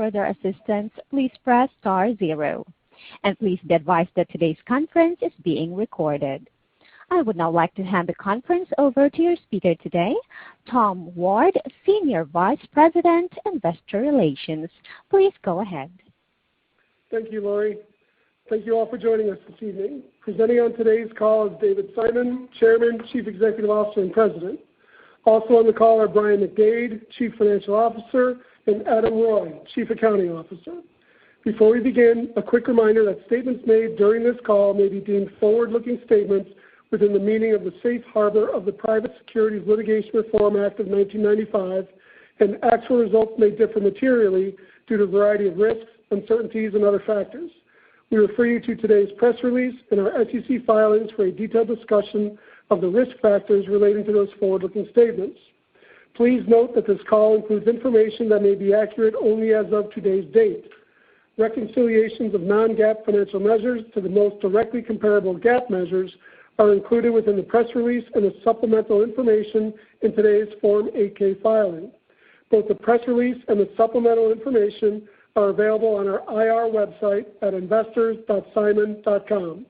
further assistance, please press star 0. And please be advised that today's conference is being recorded. I would now like to hand the conference over to your speaker today, Tom Ward, Senior Vice President, Investor Relations. Please go ahead. Thank you, Lori. Thank you all for joining us this evening. Presenting on today's call is David Simon, Chairman, Chief Executive Officer, and President. Also on the call are Brian McDade, Chief Financial Officer, and Adam Roy, Chief Accounting Officer. Before we begin, a quick reminder that statements made during this call may be deemed forward-looking statements within the meaning of the Safe Harbor of the Private Securities Litigation Reform Act of 1995, and actual results may differ materially due to a variety of risks, uncertainties, and other factors. We refer you to today's press release and our SEC filings for a detailed discussion of the risk factors relating to those forward-looking statements. Please note that this call includes information that may be accurate only as of today's date. Reconciliations of non-GAAP financial measures to the most directly comparable GAAP measures are included within the press release and the supplemental information in today's Form 8-K filing. Both the press release and the supplemental information are available on our IR website at investors.simon.com.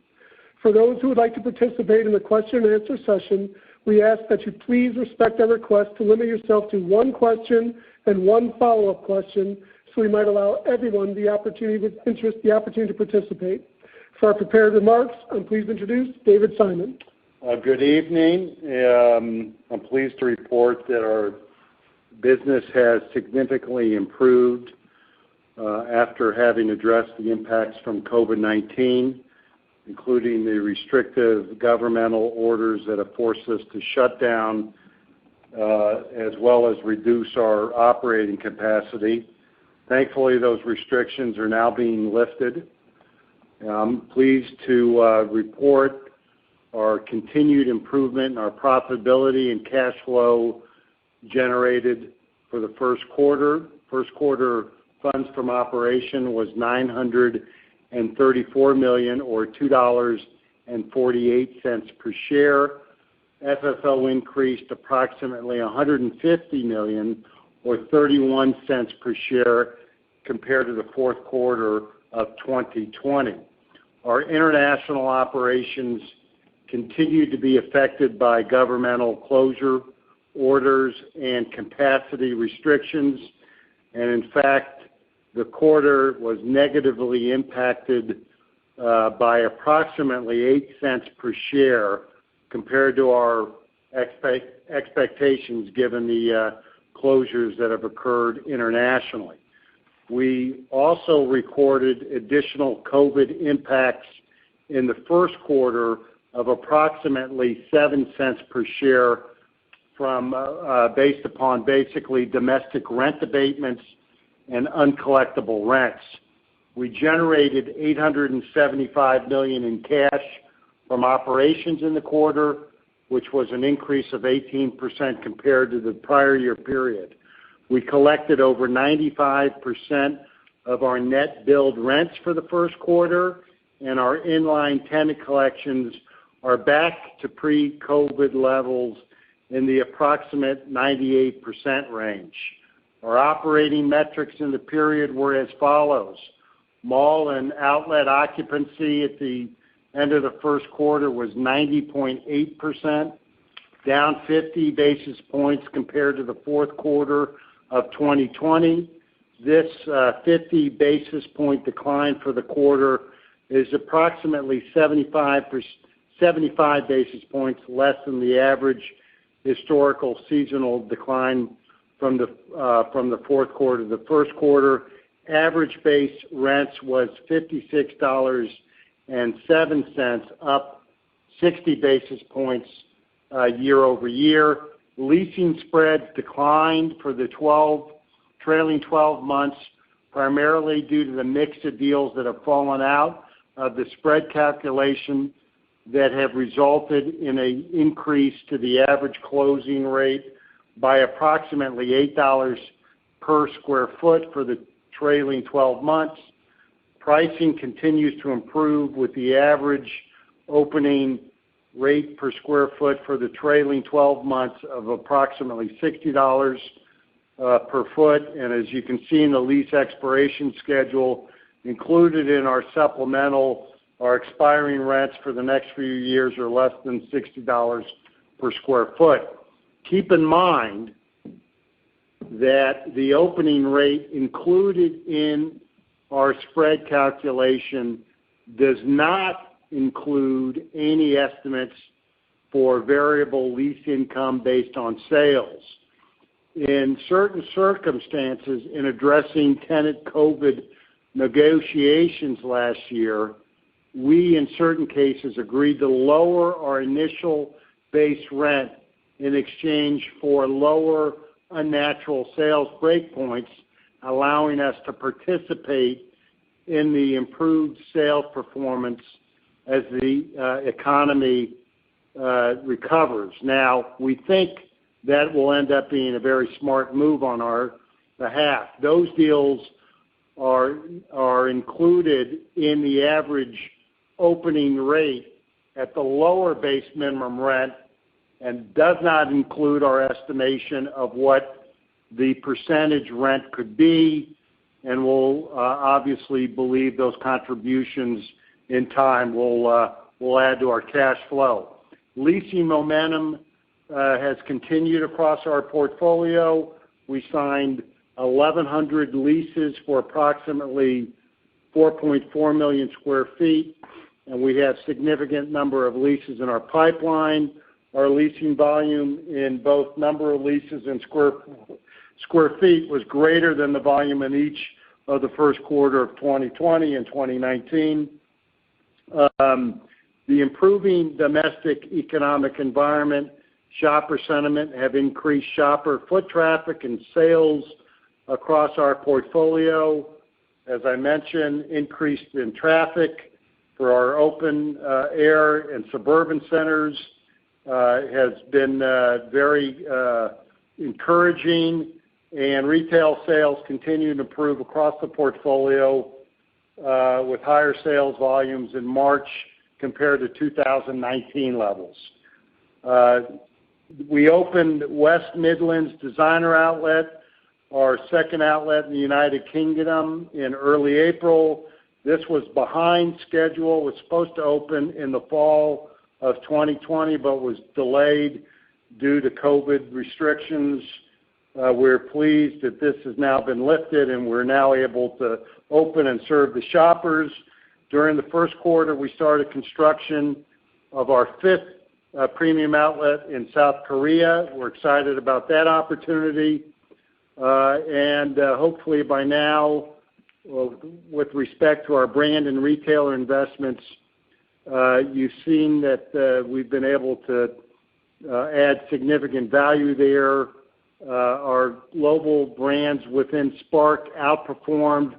For those who would like to participate in the question and answer session, we ask that you please respect our request to limit yourself to one question and one follow-up question so we might allow everyone the opportunity with interest the opportunity to participate. For our prepared remarks, I'm pleased to introduce David Simon. Good evening. I'm pleased to report that our business has significantly improved after having addressed the impacts from COVID-19, including the restrictive governmental orders that have forced us to shut down as well as reduce our operating capacity. Thankfully, those restrictions are now being lifted. I'm pleased to report our continued improvement in our profitability and cash flow generated for the first quarter. First quarter funds from operation was $934 million, or $2.48 per share. FFO increased approximately $150 million, or 31 cents per share, compared to the fourth quarter of 2020. Our international operations continue to be affected by governmental closure orders and capacity restrictions, and in fact, the quarter was negatively impacted by approximately 8 cents per share compared to our expectations given the closures that have occurred internationally. We also recorded additional COVID impacts in the first quarter of approximately 7 cents per share from based upon basically domestic rent abatements and uncollectible rents. We generated $875 million in cash from operations in the quarter, which was an increase of 18% compared to the prior year period. We collected over 95% of our net billed rents for the first quarter, and our inline tenant collections are back to pre-COVID levels in the approximate 98% range. Our operating metrics in the period were as follows. Mall and outlet occupancy at the end of the first quarter was 90.8%, down 50 basis points compared to the fourth quarter of 2020. This 50 basis point decline for the quarter is approximately 75 basis points less than the average historical seasonal decline from the fourth quarter to the first quarter. Average base rents was $56.07, up 60 basis points year over year. Leasing spreads declined for the trailing 12 months, primarily due to the mix of deals that have fallen out of the spread calculation that have resulted in an increase to the average closing rate by approximately $8 per square foot for the trailing 12 months. Pricing continues to improve with the average opening rate per square foot for the trailing 12 months of approximately $60 per foot. And as you can see in the lease expiration schedule included in our supplemental, our expiring rents for the next few years are less than $60 per square foot. Keep in mind that the opening rate included in our spread calculation does not include any estimates for variable lease income based on sales. In certain circumstances, in addressing tenant COVID negotiations last year, we in certain cases agreed to lower our initial base rent in exchange for lower unnatural sales breakpoints, allowing us to participate in the improved sales performance as the economy recovers. Now, we think that will end up being a very smart move on our behalf. Those deals are included in the average opening rate at the lower base minimum rent and does not include our estimation of what the percentage rent could be, and we'll obviously believe those contributions in time will add to our cash flow. Leasing momentum has continued across our portfolio. We signed 1,100 leases for approximately 4.4 million square feet, and we have significant number of leases in our pipeline. Our leasing volume in both number of leases and square feet was greater than the volume in each of the first quarter of 2020 and 2019. The improving domestic economic environment, shopper sentiment have increased shopper foot traffic and sales across our portfolio. As I mentioned, increased in traffic for our open air and suburban centers has been very encouraging, and retail sales continue to improve across the portfolio with higher sales volumes in March compared to 2019 levels. We opened West Midlands Designer Outlet, our second outlet in the United Kingdom, in early April. This was behind schedule, was supposed to open in the fall of 2020, but was delayed due to COVID restrictions. We're pleased that this has now been lifted and we're now able to open and serve the shoppers. During the first quarter, we started construction of our fifth premium outlet in South Korea. We're excited about that opportunity. And hopefully by now, with respect to our brand and retailer investments, you've seen that we've been able to add significant value there. Our global brands within Spark outperformed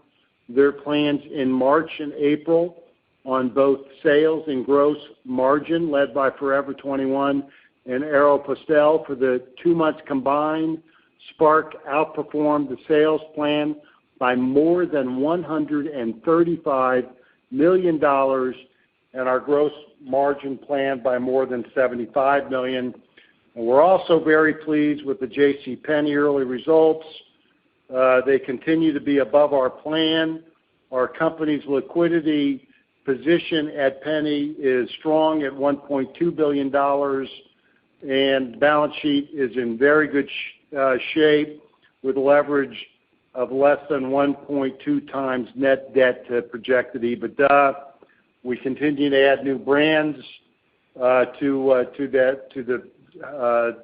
their plans in March and April on both sales and gross margin, led by Forever 21 and Aeropostale. For the 2 months combined, Spark outperformed the sales plan by more than $135 million, and our gross margin plan by more than $75 million. And we're also very pleased with the JCPenney early results. They continue to be above our plan. Our company's liquidity position at Penny is strong at $1.2 billion, and the balance sheet is in very good shape with leverage of less than 1.2 times net debt to projected Ebitda. We continue to add new brands to the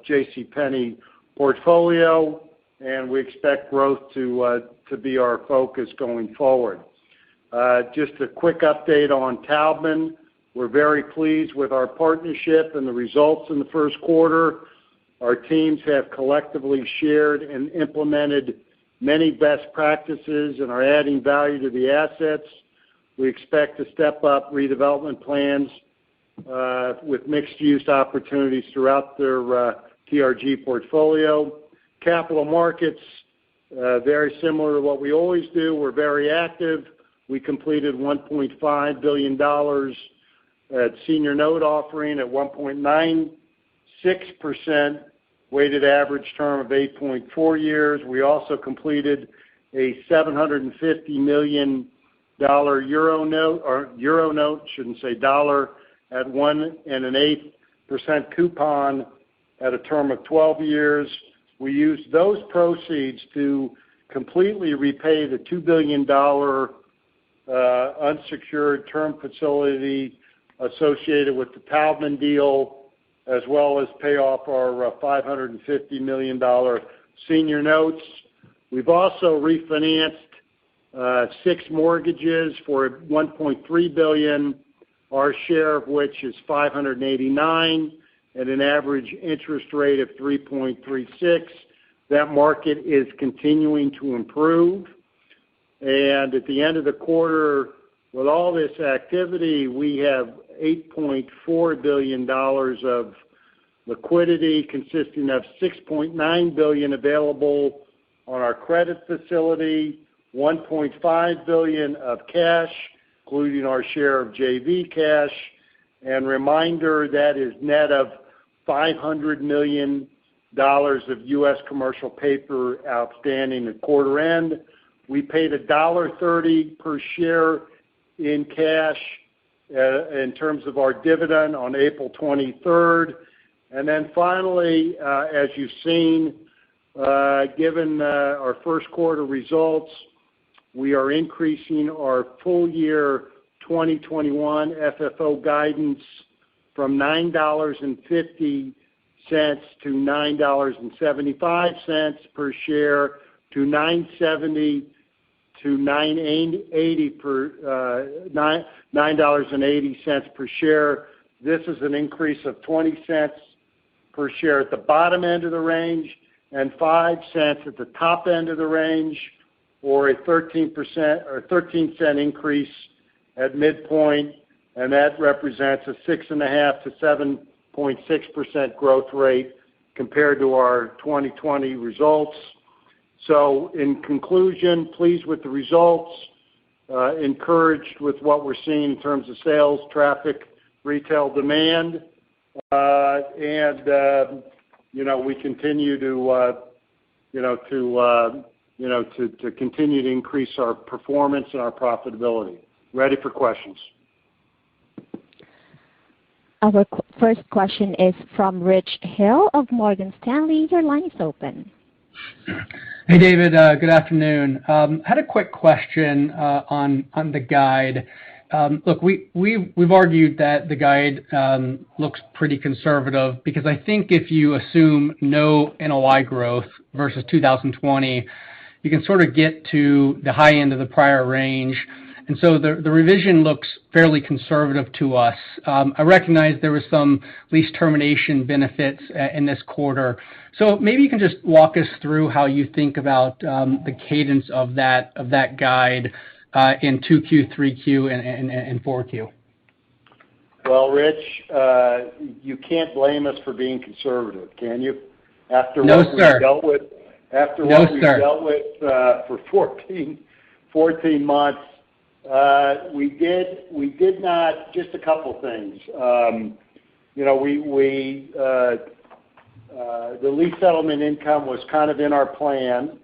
JCPenney portfolio, and we expect growth to be our focus going forward. Just a quick update on Taubman. We're very pleased with our partnership and the results in the first quarter. Our teams have collectively shared and implemented many best practices and are adding value to the assets. We expect to step up redevelopment plans with mixed-use opportunities throughout their TRG portfolio. Capital markets, very similar to what we always do. We're very active. We completed $1.5 billion at senior note offering at 1.96% weighted average term of 8.4 years. We also completed a $750 million euro note, shouldn't say dollar, at 1.125% coupon at a term of 12 years. We used those proceeds to completely repay the $2 billion unsecured term facility associated with the Taubman deal, as well as pay off our $550 million senior notes. We've also refinanced 6 mortgages for $1.3 billion, our share of which is $589 at an average interest rate of 3.36. That market is continuing to improve. And at the end of the quarter, with all this activity, we have $8.4 billion of liquidity, consisting of $6.9 billion available on our credit facility, $1.5 billion of cash, including our share of JV cash, and reminder that is net of $500 million of U.S. commercial paper outstanding at quarter end. We paid $1.30 per share in cash in terms of our dividend on April 23rd. And then finally, as you've seen, given our first quarter results, we are increasing our full year 2021 FFO guidance from $9.50 to $9.75 per share to $9.70 to $9.80 per share. This is an increase of 20 cents per share at the bottom end of the range and 5 cents at the top end of the range, or a 13% increase at midpoint, and that represents a 6.5 to 7.6% growth rate compared to our 2020 results. So in conclusion, pleased with the results, encouraged with what we're seeing in terms of sales, traffic, retail demand, and we continue to continue to increase our performance and our profitability. Ready for questions. Our first question is from Rich Hill of Morgan Stanley. Your line is open. Hey, David. Good afternoon. Had a quick question on the guide. Look, we've argued that the guide looks pretty conservative because I think if you assume no NOI growth versus 2020, you can sort of get to the high end of the prior range. And so the revision looks fairly conservative to us. I recognize there was some lease termination benefits in this quarter. So maybe you can just walk us through how you think about the cadence of that guide in 2Q, 3Q, and 4Q. Well, Rich, you can't blame us for being conservative, can you? After no, what sir. We dealt with, after no, what we sir. dealt with for 14 months, we did not. Just a couple things. The lease settlement income was kind of in our plan.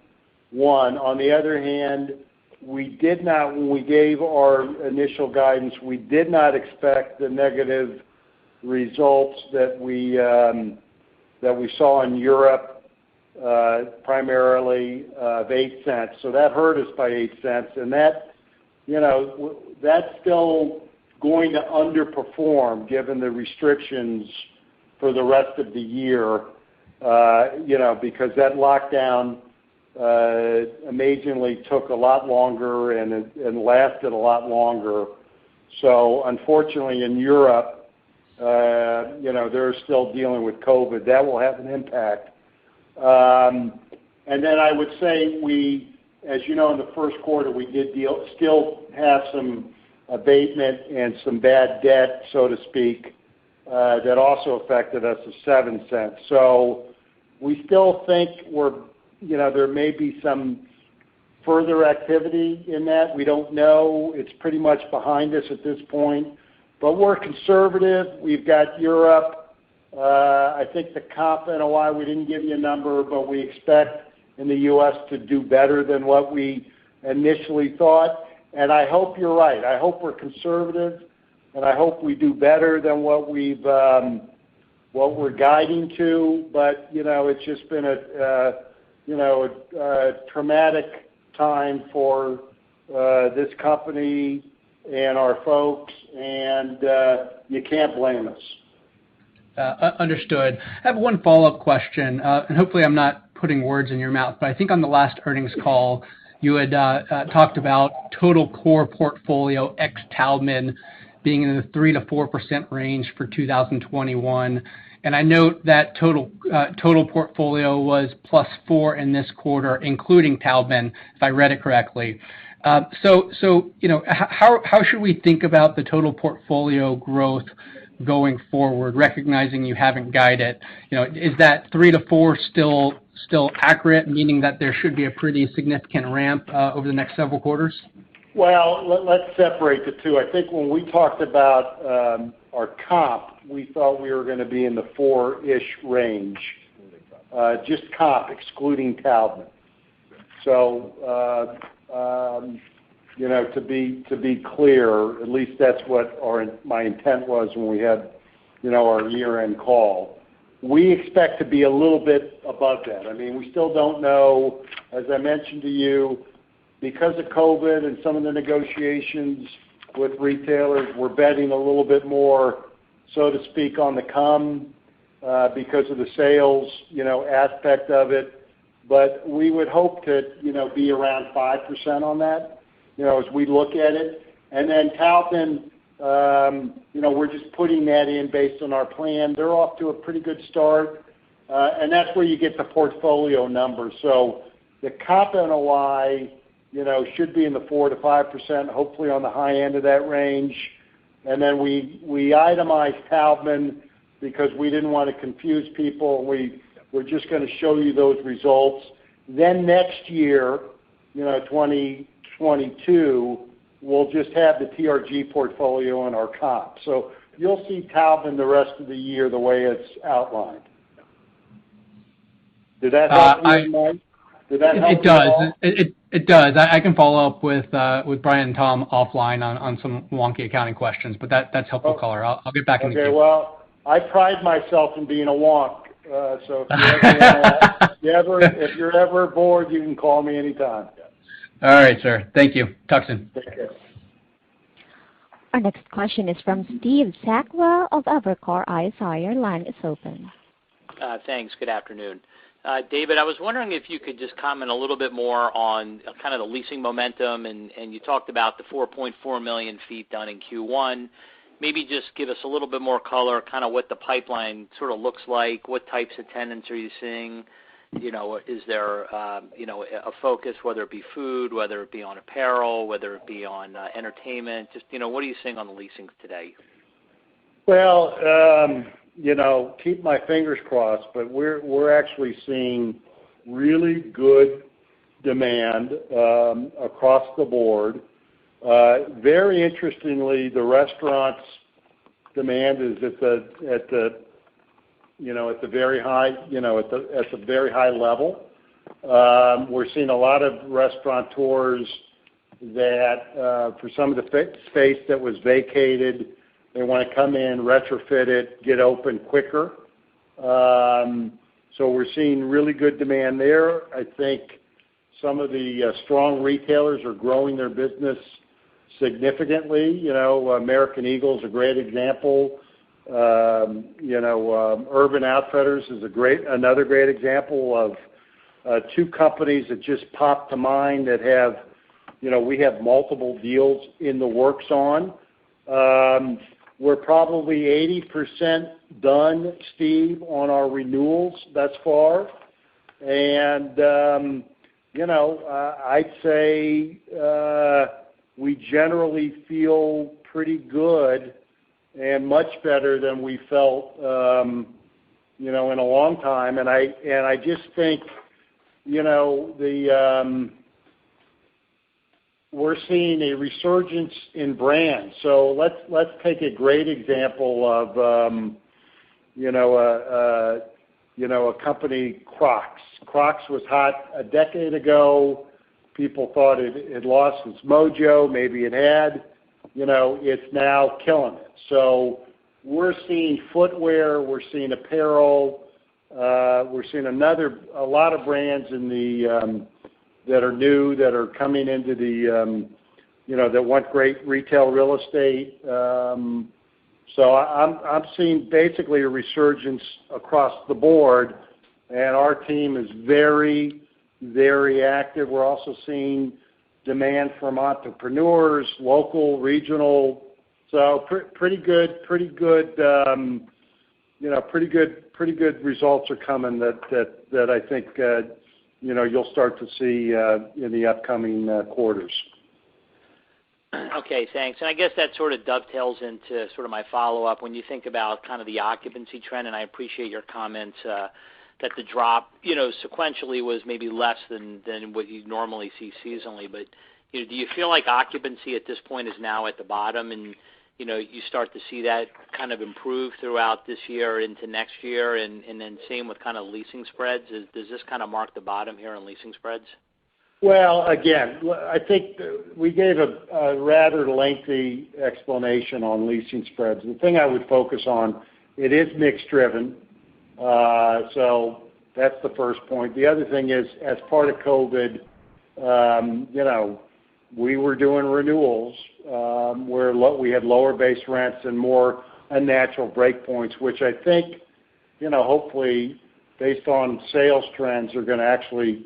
One. On the other hand, we did not, when we gave our initial guidance, we did not expect the negative results that we saw in Europe, primarily of 8 cents. So that hurt us by 8 cents, and that's still going to underperform given the restrictions for the rest of the year, because that lockdown amazingly took a lot longer and lasted a lot longer. So unfortunately in Europe, they're still dealing with COVID. That will have an impact. And then I would say as you know, in the first quarter, we did still have some abatement and some bad debt, so to speak, that also affected us of 7 cents. So we still think there may be some further activity in that. We don't know. It's pretty much behind us at this point. But we're conservative. We've got Europe I think the comp NOI, we didn't give you a number, but we expect in the U.S. to do better than what we initially thought. And I hope you're right. I hope we're conservative, and I hope we do better than what we're guiding to. But it's just been a traumatic time for this company and our folks, and you can't blame us. Understood. I have one follow-up question, and hopefully I'm not putting words in your mouth, but I think on the last earnings call, you had talked about total core portfolio ex Taubman being in the 3 to 4% range for 2021. And I note that total portfolio was +4 in this quarter, including Taubman, if I read it correctly. So how should we think about the total portfolio growth going forward, recognizing you haven't guided? Is that 3 to 4 still accurate, meaning that there should be a pretty significant ramp over the next several quarters? Well, let's separate the two. I think when we talked about our comp, we thought we were going to be in the 4-ish range, just comp, excluding Taubman. So, to be clear, at least that's what my intent was when we had, our year-end call. We expect to be a little bit above that. I mean, we still don't know, as I mentioned to you, because of COVID and some of the negotiations with retailers, we're betting a little bit more, so to speak, on the come because of the sales, aspect of it. But we would hope to, be around 5% on that, as we look at it. And then Taubman, we're just putting that in based on our plan. They're off to a pretty good start, and that's where you get the portfolio number. So the comp NOI, should be in the 4 to 5%, hopefully on the high end of that range. And then we itemized Taubman because we didn't want to confuse people. We're just going to show you those results. Then next year, 2022, we'll just have the TRG portfolio in our comp. So you'll see Taubman the rest of the year the way it's outlined. Did that help you, Mike? Did that help it does. It does. I can follow up with Brian and Tom offline on some wonky accounting questions, but that's helpful color. I'll get back in the queue. Okay, well, I pride myself in being a wonk. So if you're ever bored, you can call me anytime. All right, sir. Thank you. Talk soon. Take care. Our next question is from Steve Sakwa of Evercore ISI. Your line is open. Thanks. Good afternoon. David, I was wondering if you could just comment a little bit more on kind of the leasing momentum, and you talked about the 4.4 million feet done in Q1. Maybe just give us a little bit more color, kind of what the pipeline sort of looks like. What types of tenants are you seeing? Is there, a focus, whether it be food, whether it be on apparel, whether it be on entertainment? Just, what are you seeing on the leasing today? Well, keep my fingers crossed, but we're actually seeing really good demand across the board. Very interestingly, the restaurants' demand is at the very high, at the very high level. We're seeing a lot of restaurateurs that for some of the space that was vacated, they want to come in, retrofit it, get open quicker. So we're seeing really good demand there. I think some of the strong retailers are growing their business significantly. American Eagle is a great example. Urban Outfitters is another great example of two companies that just popped to mind that have, we have multiple deals in the works on. We're probably 80% done, Steve, on our renewals thus far. And, I'd say we generally feel pretty good and much better than we felt, in a long time. And I just think, we're seeing a resurgence in brands. So let's take a great example of, a company, Crocs. Crocs was hot a decade ago. People thought it had lost its mojo.Maybe it had. It's now killing it. So we're seeing footwear. We're seeing apparel. We're seeing a lot of brands in the that are new, that are coming into the, that want great retail real estate. So I'm seeing basically a resurgence across the board, and our team is very, very active. We're also seeing demand from entrepreneurs, local, regional. So pretty good results are coming that I think you'll start to see in the upcoming quarters. Okay, thanks. And I guess that sort of dovetails into sort of my follow-up. When you think about kind of the occupancy trend, and I appreciate your comments that the drop, sequentially was maybe less than what you normally see seasonally. But do you feel like occupancy at this point is now at the bottom, and you start to see that kind of improve throughout this year into next year, and then same with kind of leasing spreads? Does this kind of mark the bottom here in leasing spreads? Well, again, I think we gave a rather lengthy explanation on leasing spreads. The thing I would focus on, it is mix-driven, so that's the first point. The other thing is, as part of COVID, we were doing renewals where we had lower base rents and more unnatural breakpoints, which I think, hopefully, based on sales trends, are going to actually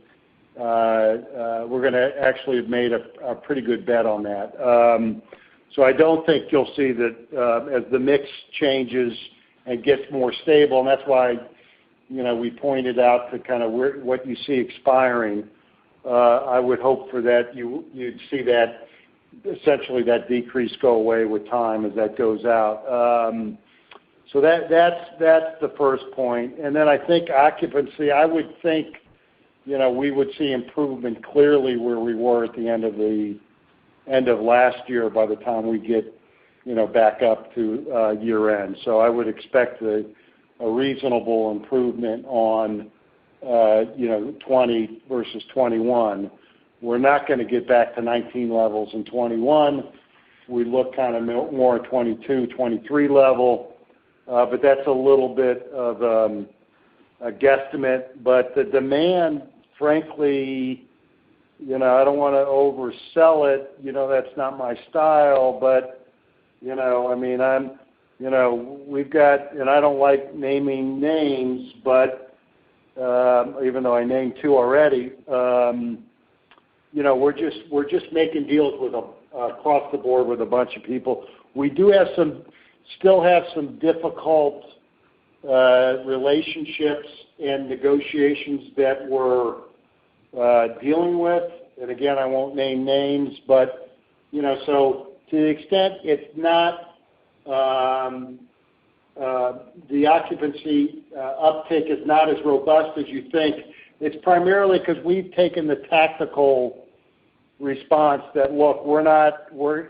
we're going to actually have made a pretty good bet on that. So I don't think you'll see that as the mix changes and gets more stable, and that's why we pointed out to kind of what you see expiring. I would hope for that you'd see that essentially that decrease go away with time as that goes out. So that's the first point. And then I think occupancy, I would think we would see improvement clearly where we were at the end of last year by the time we get back up to year end. So I would expect a reasonable improvement on 20 versus 21. We're not going to get back to 19 levels in 21. We look kind of more at 22, 23 level, but that's a little bit of a guesstimate. But the demand, frankly, I don't want to oversell it. That's not my style, but we've got, and I don't like naming names, but even though I named two already, we're just making deals with across the board with a bunch of people. We do still have some difficult relationships and negotiations that we're dealing with, and again, I won't name names, but so to the extent it's not the occupancy uptick is not as robust as you think, it's primarily because we've taken the tactical response that look, we're not going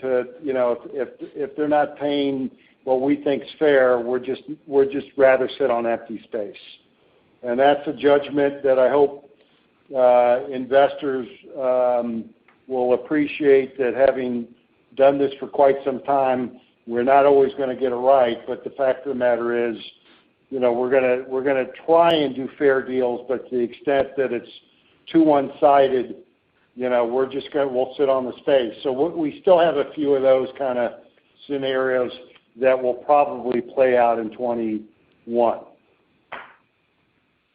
to, if they're not paying what we think's fair, we're just rather sit on empty space. And that's a judgment that I hope investors will appreciate, that having done this for quite some time, we're not always going to get it right. But the fact of the matter is, we're going to try and do fair deals, but to the extent that it's too one-sided, we'll sit on the space. So we still have a few of those kind of scenarios that will probably play out in 21.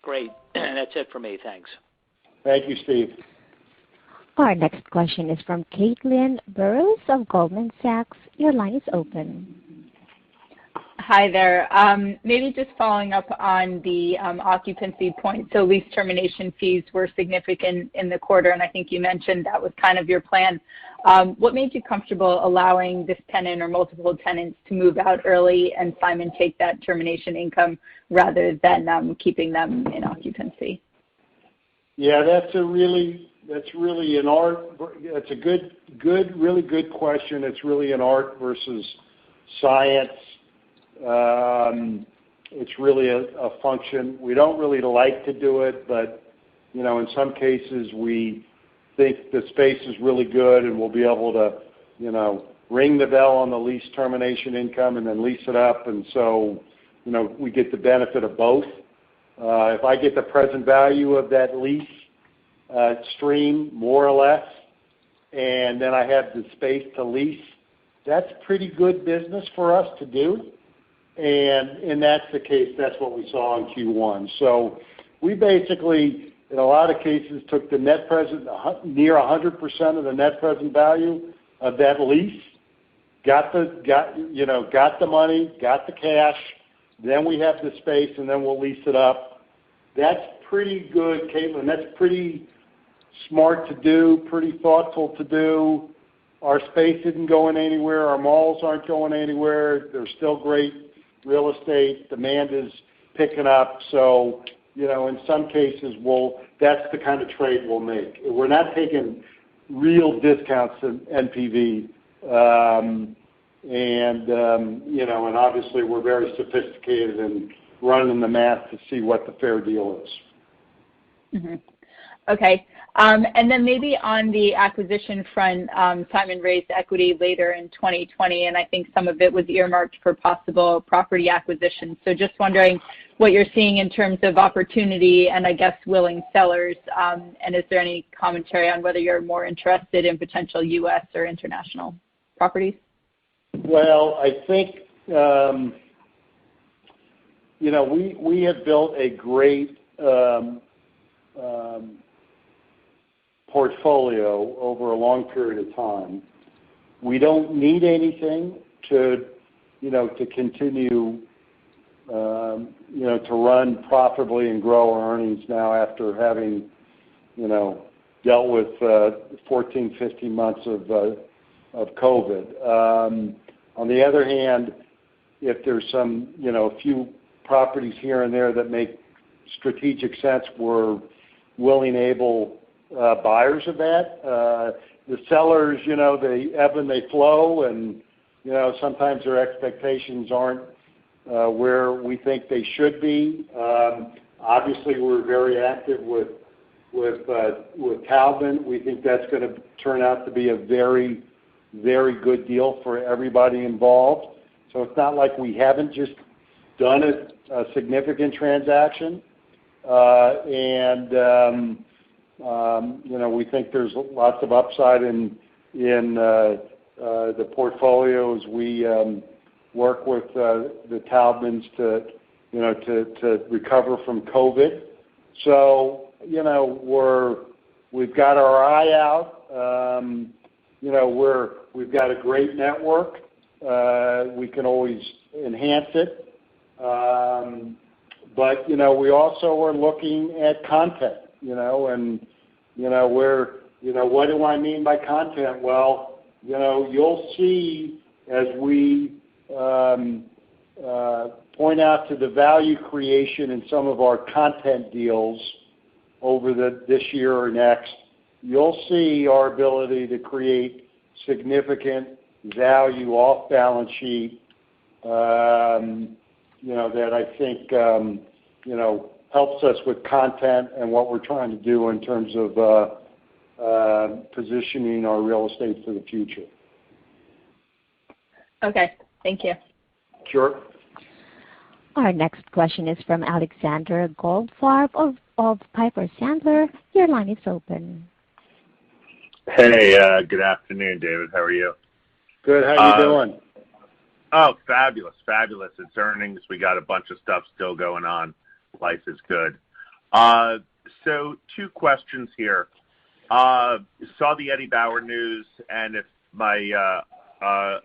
Great. That's it for me. Thanks. Thank you, Steve. Our next question is from Caitlin Burrows of Goldman Sachs. Your line is open. Hi there. Maybe just following up on the occupancy point. So lease termination fees were significant in the quarter, and I think you mentioned that was kind of your plan. What made you comfortable allowing this tenant or multiple tenants to move out early and Simon take that termination income rather than keeping them in occupancy? Yeah, that's really an art. It's a really good question. It's really an art versus science. It's really a function. We don't really like to do it, but in some cases we think the space is really good and we'll be able to, ring the bell on the lease termination income and then lease it up. And so, we get the benefit of both. If I get the present value of that lease stream, more or less, and then I have the space to lease, that's pretty good business for us to do. And that's the case. That's what we saw in Q1. So we basically, in a lot of cases, took the net present, near 100% of the net present value of that lease, got the money, got the cash, then we have the space, and then we'll lease it up. That's pretty good, Caitlin. That's pretty smart to do, pretty thoughtful to do. Our space isn't going anywhere. Our malls aren't going anywhere. There's still great real estate. Demand is picking up. So, in some cases, that's the kind of trade we'll make. We're not taking real discounts in NPV. And obviously we're very sophisticated in running the math to see what the fair deal is. Mm-hmm. Okay. And then maybe on the acquisition front, Simon raised equity later in 2020, and I think some of it was earmarked for possible property acquisition. So just wondering what you're seeing in terms of opportunity and, I guess, willing sellers, and is there any commentary on whether you're more interested in potential U.S. or international properties? Well, I think, we have built a great portfolio over a long period of time. We don't need anything to continue, to run profitably and grow our earnings now after having, dealt with 14, 15 months of COVID. On the other hand, if there's some, a few properties here and there that make strategic sense, we're willing, able buyers of that. The sellers, they ebb and they flow, and sometimes their expectations aren't where we think they should be. Obviously, we're very active with Taubman. We think that's going to turn out to be a very, very good deal for everybody involved. So it's not like we haven't just done a significant transaction, we think there's lots of upside in the portfolio as we work with the Taubmans to recover from COVID. So we've got our eye out. We've got a great network. We can always enhance it. But we also are looking at content, what do I mean by content? Well, you'll see as we point out to the value creation in some of our content deals over this year or next, you'll see our ability to create significant value off balance sheet, that I think, helps us with content and what we're trying to do in terms of positioning our real estate for the future. Okay, thank you. Sure. Our next question is from Alexander Goldfarb of Piper Sandler. Your line is open. Hey, good afternoon, David. How are you? Good. How you doing? Oh, fabulous. It's earnings. We got a bunch of stuff still going on. Life is good. So 2 questions here. Saw the Eddie Bauer news, and if my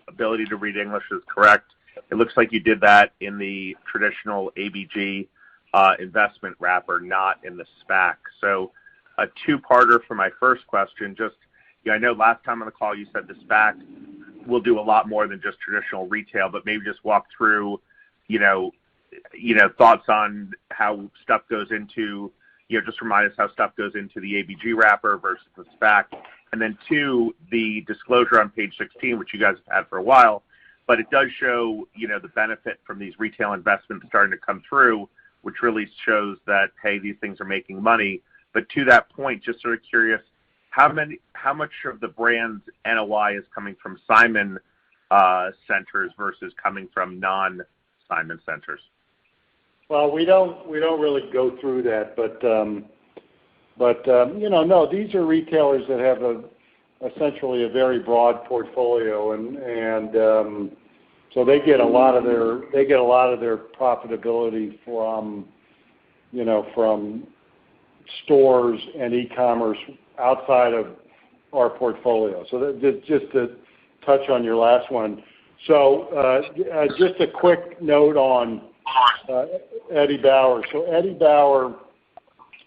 ability to read English is correct, it looks like you did that in the traditional ABG investment wrapper, not in the SPAC. So a 2-parter for my first question. Just, I know last time on the call you said the SPAC will do a lot more than just traditional retail, but maybe just walk through, thoughts on how stuff goes into, just remind us how stuff goes into the ABG wrapper versus the SPAC. And then 2, the disclosure on page 16, which you guys have had for a while, but it does show, the benefit from these retail investments starting to come through, which really shows that, hey, these things are making money. But to that point, just sort of curious, how much of the brand's NOI is coming from Simon centers versus coming from non-Simon centers? Well, we don't really go through that, but no, these are retailers that have essentially a very broad portfolio, and so they get a lot of their profitability from stores and e-commerce outside of our portfolio. So just to touch on your last one. So just a quick note on Eddie Bauer. So Eddie Bauer,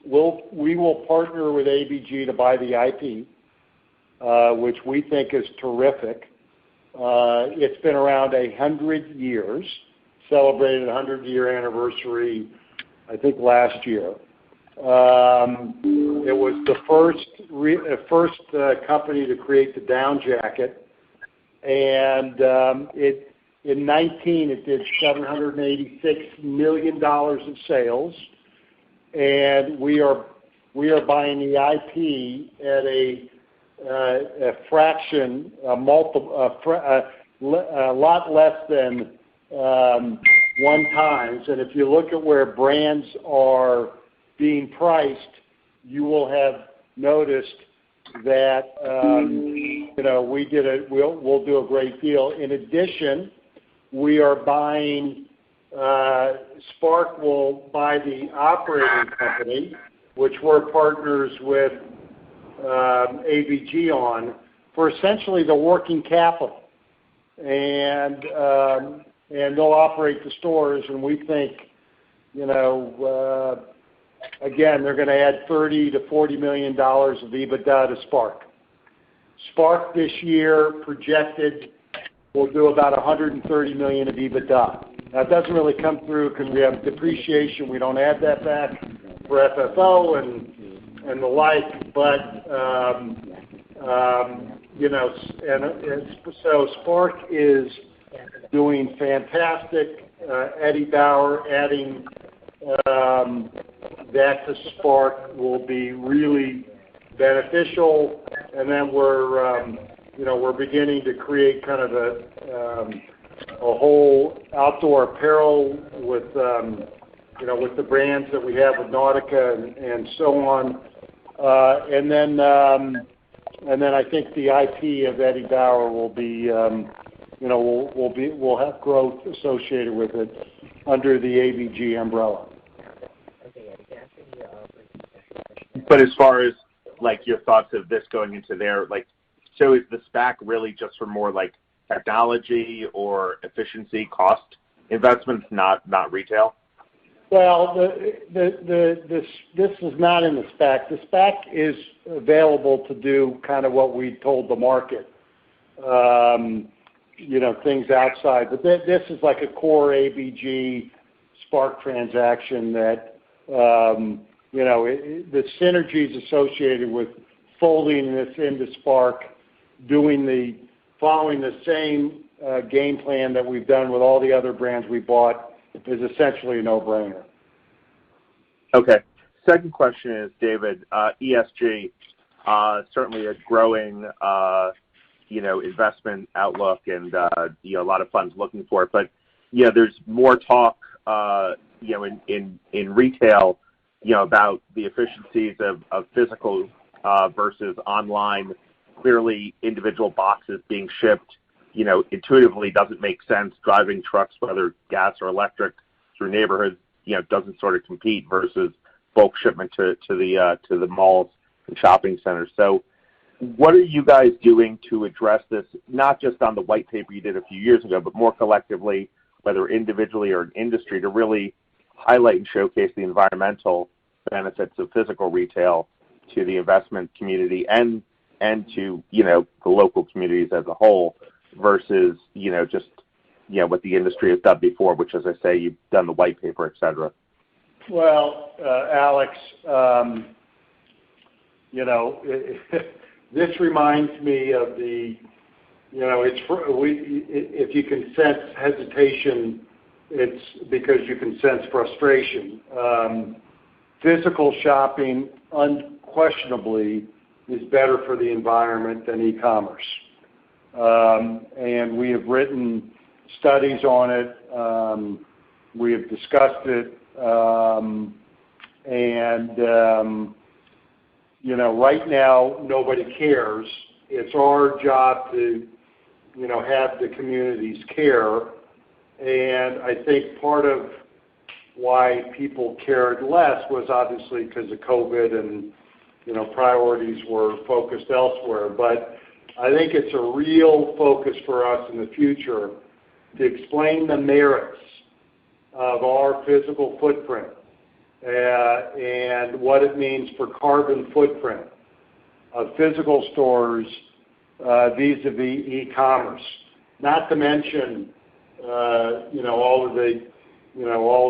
we will partner with ABG to buy the IP, which we think is terrific. It's been around 100 years, celebrated 100-year anniversary, I think, last year. It was the first company to create the down jacket, and in 19 it did $786 million in sales, and we are buying the IP at a fraction, a lot less than 1 times. And if you look at where brands are being priced, you will have noticed that we'll do a great deal. In addition, we are buying. Spark will buy the operating company, which we're partners with ABG on, for essentially the working capital, and they'll operate the stores. And we think, again, they're going to add $30 to $40 million of Ebitda to Spark. Spark this year projected will do about $130 million of Ebitda. Now, it doesn't really come through because we have depreciation. We don't add that back for FFO and the like, but so Spark is doing fantastic. Eddie Bauer adding that to Spark will be really beneficial, and then we're beginning to create kind of a whole outdoor apparel with with the brands that we have with Nautica and so on, and then I think the IP of Eddie Bauer will be will have growth associated with it under the ABG umbrella. But as far as your thoughts of this going into there, so is the SPAC really just for more technology or efficiency cost investments, not retail? Well, this is not in the SPAC. The SPAC is available to do kind of what we told the market, things outside. But this is like a core ABG Spark transaction that, the synergies associated with folding this into Spark, following the same game plan that we've done with all the other brands we bought, is essentially a no-brainer. Okay. Second question is, David, ESG, certainly a growing, investment outlook, and a lot of funds looking for it. But there's more talk, in retail, about the efficiencies of physical versus online. Clearly, individual boxes being shipped, intuitively doesn't make sense. Driving trucks, whether gas or electric, through neighborhoods, doesn't sort of compete versus bulk shipment to the malls and shopping centers. So, what are you guys doing to address this? Not just on the white paper you did a few years ago, but more collectively, whether individually or in industry, to really highlight and showcase the environmental benefits of physical retail to the investment community and to the local communities as a whole, versus just what the industry has done before, which, as I say, you've done the white paper, et cetera. Well, Alex, this reminds me of the if you can sense hesitation, it's because you can sense frustration. Physical shopping unquestionably is better for the environment than e-commerce. And we have written studies on it. We have discussed it. Right now, nobody cares. It's our job to, have the communities care. And I think part of why people cared less was obviously because of COVID and, priorities were focused elsewhere. But I think it's a real focus for us in the future to explain the merits of our physical footprint and what it means for carbon footprint of physical stores vis-a-vis e-commerce. Not to mention, all of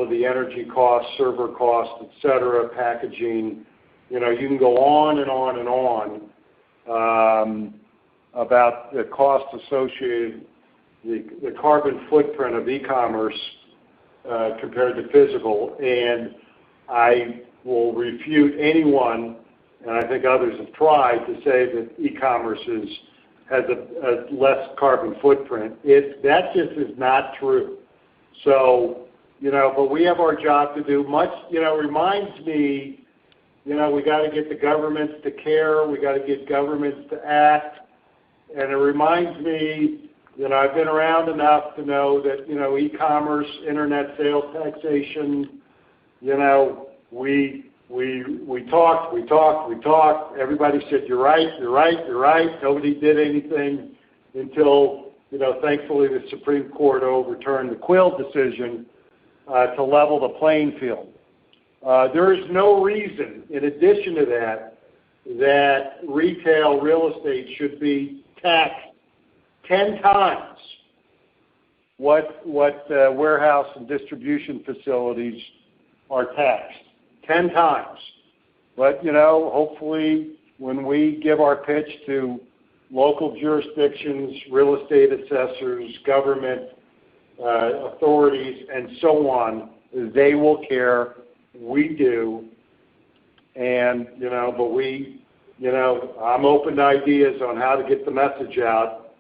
the energy costs, server costs, et cetera, packaging. You can go on and on and on about the cost associated, the carbon footprint of e-commerce compared to physical. And I will refute anyone, and I think others have tried, to say that e-commerce has a less carbon footprint. That just is not true. So, but we have our job to do. Much, reminds me, we got to get the governments to care. We got to get governments to act. And it reminds me, I've been around enough to know that, e-commerce, internet sales taxation, we talked. Everybody said, you're right. Nobody did anything until, thankfully the Supreme Court overturned the Quill decision to level the playing field. There is no reason, in addition to that retail real estate should be taxed 10 times what warehouse and distribution facilities are taxed. 10 times. But, hopefully when we give our pitch to local jurisdictions, real estate assessors, government authorities, and so on, they will care. We do. And, but I'm open to ideas on how to get the message out.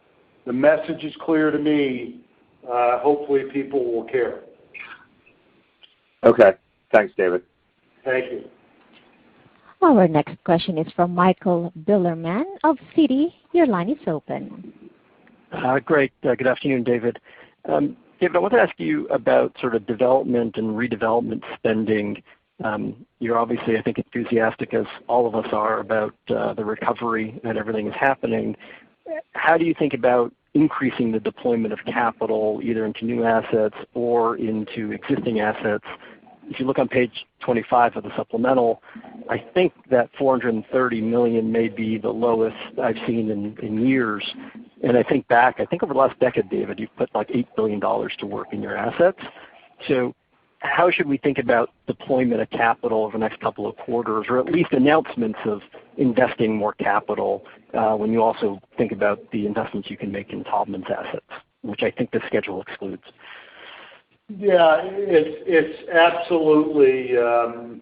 The message is clear to me. Hopefully people will care. Okay. Thanks, David. Thank you. Our next question is from Michael Billerman of Citi. Your line is open. Great. Good afternoon, David. David, I want to ask you about sort of development and redevelopment spending. You're obviously, I think, enthusiastic, as all of us are, about the recovery and everything is happening. How do you think about increasing the deployment of capital, either into new assets or into existing assets? If you look on page 25 of the supplemental, I think that $430 million may be the lowest I've seen in years. And I think over the last decade, David, you've put like $8 billion to work in your assets. So how should we think about deployment of capital over the next couple of quarters, or at least announcements of investing more capital when you also think about the investments you can make in Taubman's assets, which I think the schedule excludes? Yeah, it's absolutely a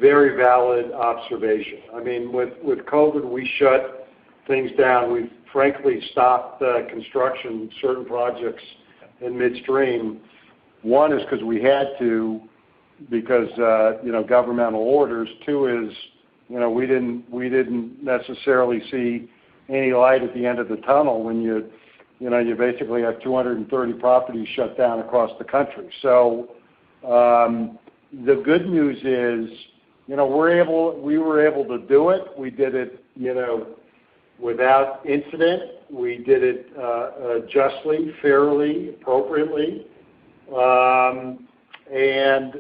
very valid observation. I mean, with COVID, we shut things down. We've frankly stopped construction, certain projects in midstream. One is because we had to, because governmental orders. Two is, we didn't necessarily see any light at the end of the tunnel when you basically have 230 properties shut down across the country. So the good news is, we were able to do it. We did it, without incident. We did it justly, fairly, appropriately. And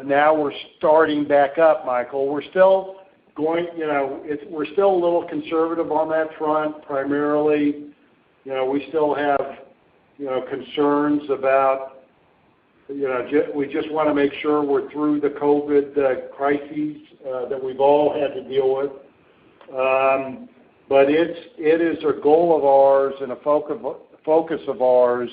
now we're starting back up, Michael. We're still going, we're still a little conservative on that front, primarily. We still have, concerns about, we just want to make sure we're through the COVID crises that we've all had to deal with. but it is a goal of ours and a focus of ours,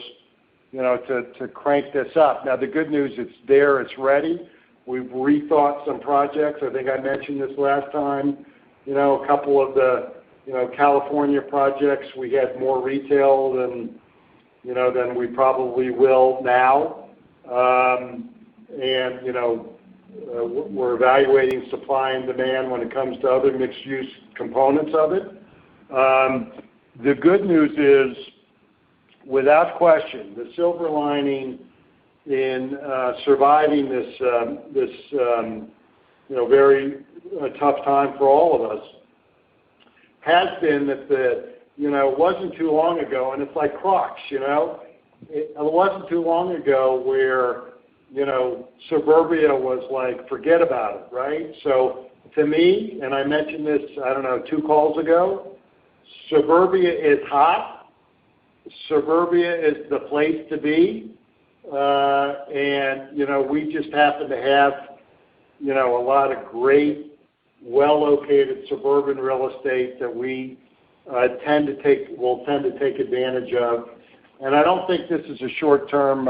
to crank this up. Now the good news, it's there, it's ready. We've rethought some projects. I think I mentioned this last time. A couple of the California projects, we had more retail than we probably will now, and we're evaluating supply and demand when it comes to other mixed-use components of it. The good news is, without question, the silver lining in surviving this very tough time for all of us has been that it wasn't too long ago, and it's like Crocs, it wasn't too long ago where suburbia was like, forget about it, right? So to me, and I mentioned this, 2 calls ago, suburbia is hot. Suburbia is the place to be. And we just happen to have, a lot of great, well-located suburban real estate that we will tend to take advantage of. And I don't think this is a short-term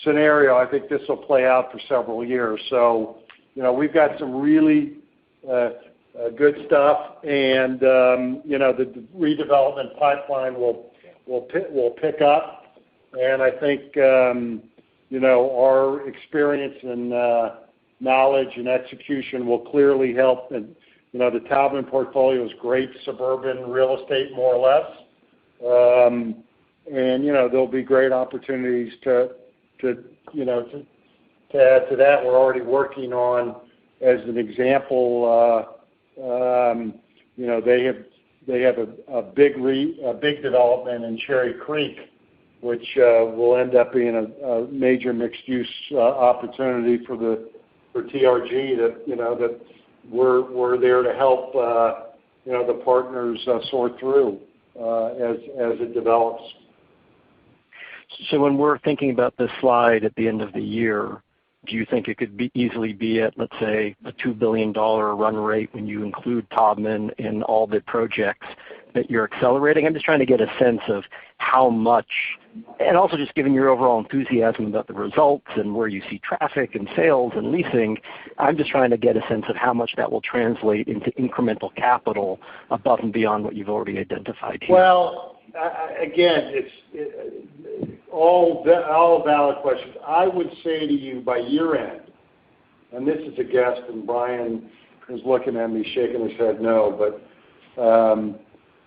scenario. I think this will play out for several years. So, we've got some really good stuff, and the redevelopment pipeline will pick up. And I think our experience and knowledge and execution will clearly help. And the Taubman portfolio is great suburban real estate, more or less. And there'll be great opportunities to add to that. We're already working on, as an example, they have a big development in Cherry Creek, which will end up being a major mixed-use opportunity for TRG. That we're there to help the partners sort through as it develops. So when we're thinking about this slide at the end of the year, do you think it could easily be at, let's say, a $2 billion run rate when you include Taubman in all the projects that you're accelerating? I'm just trying to get a sense of how much, and also just given your overall enthusiasm about the results and where you see traffic and sales and leasing, I'm just trying to get a sense of how much that will translate into incremental capital above and beyond what you've already identified here. Well, again, it's all valid questions. I would say to you by year end, and this is a guess, and Brian is looking at me shaking his head no, but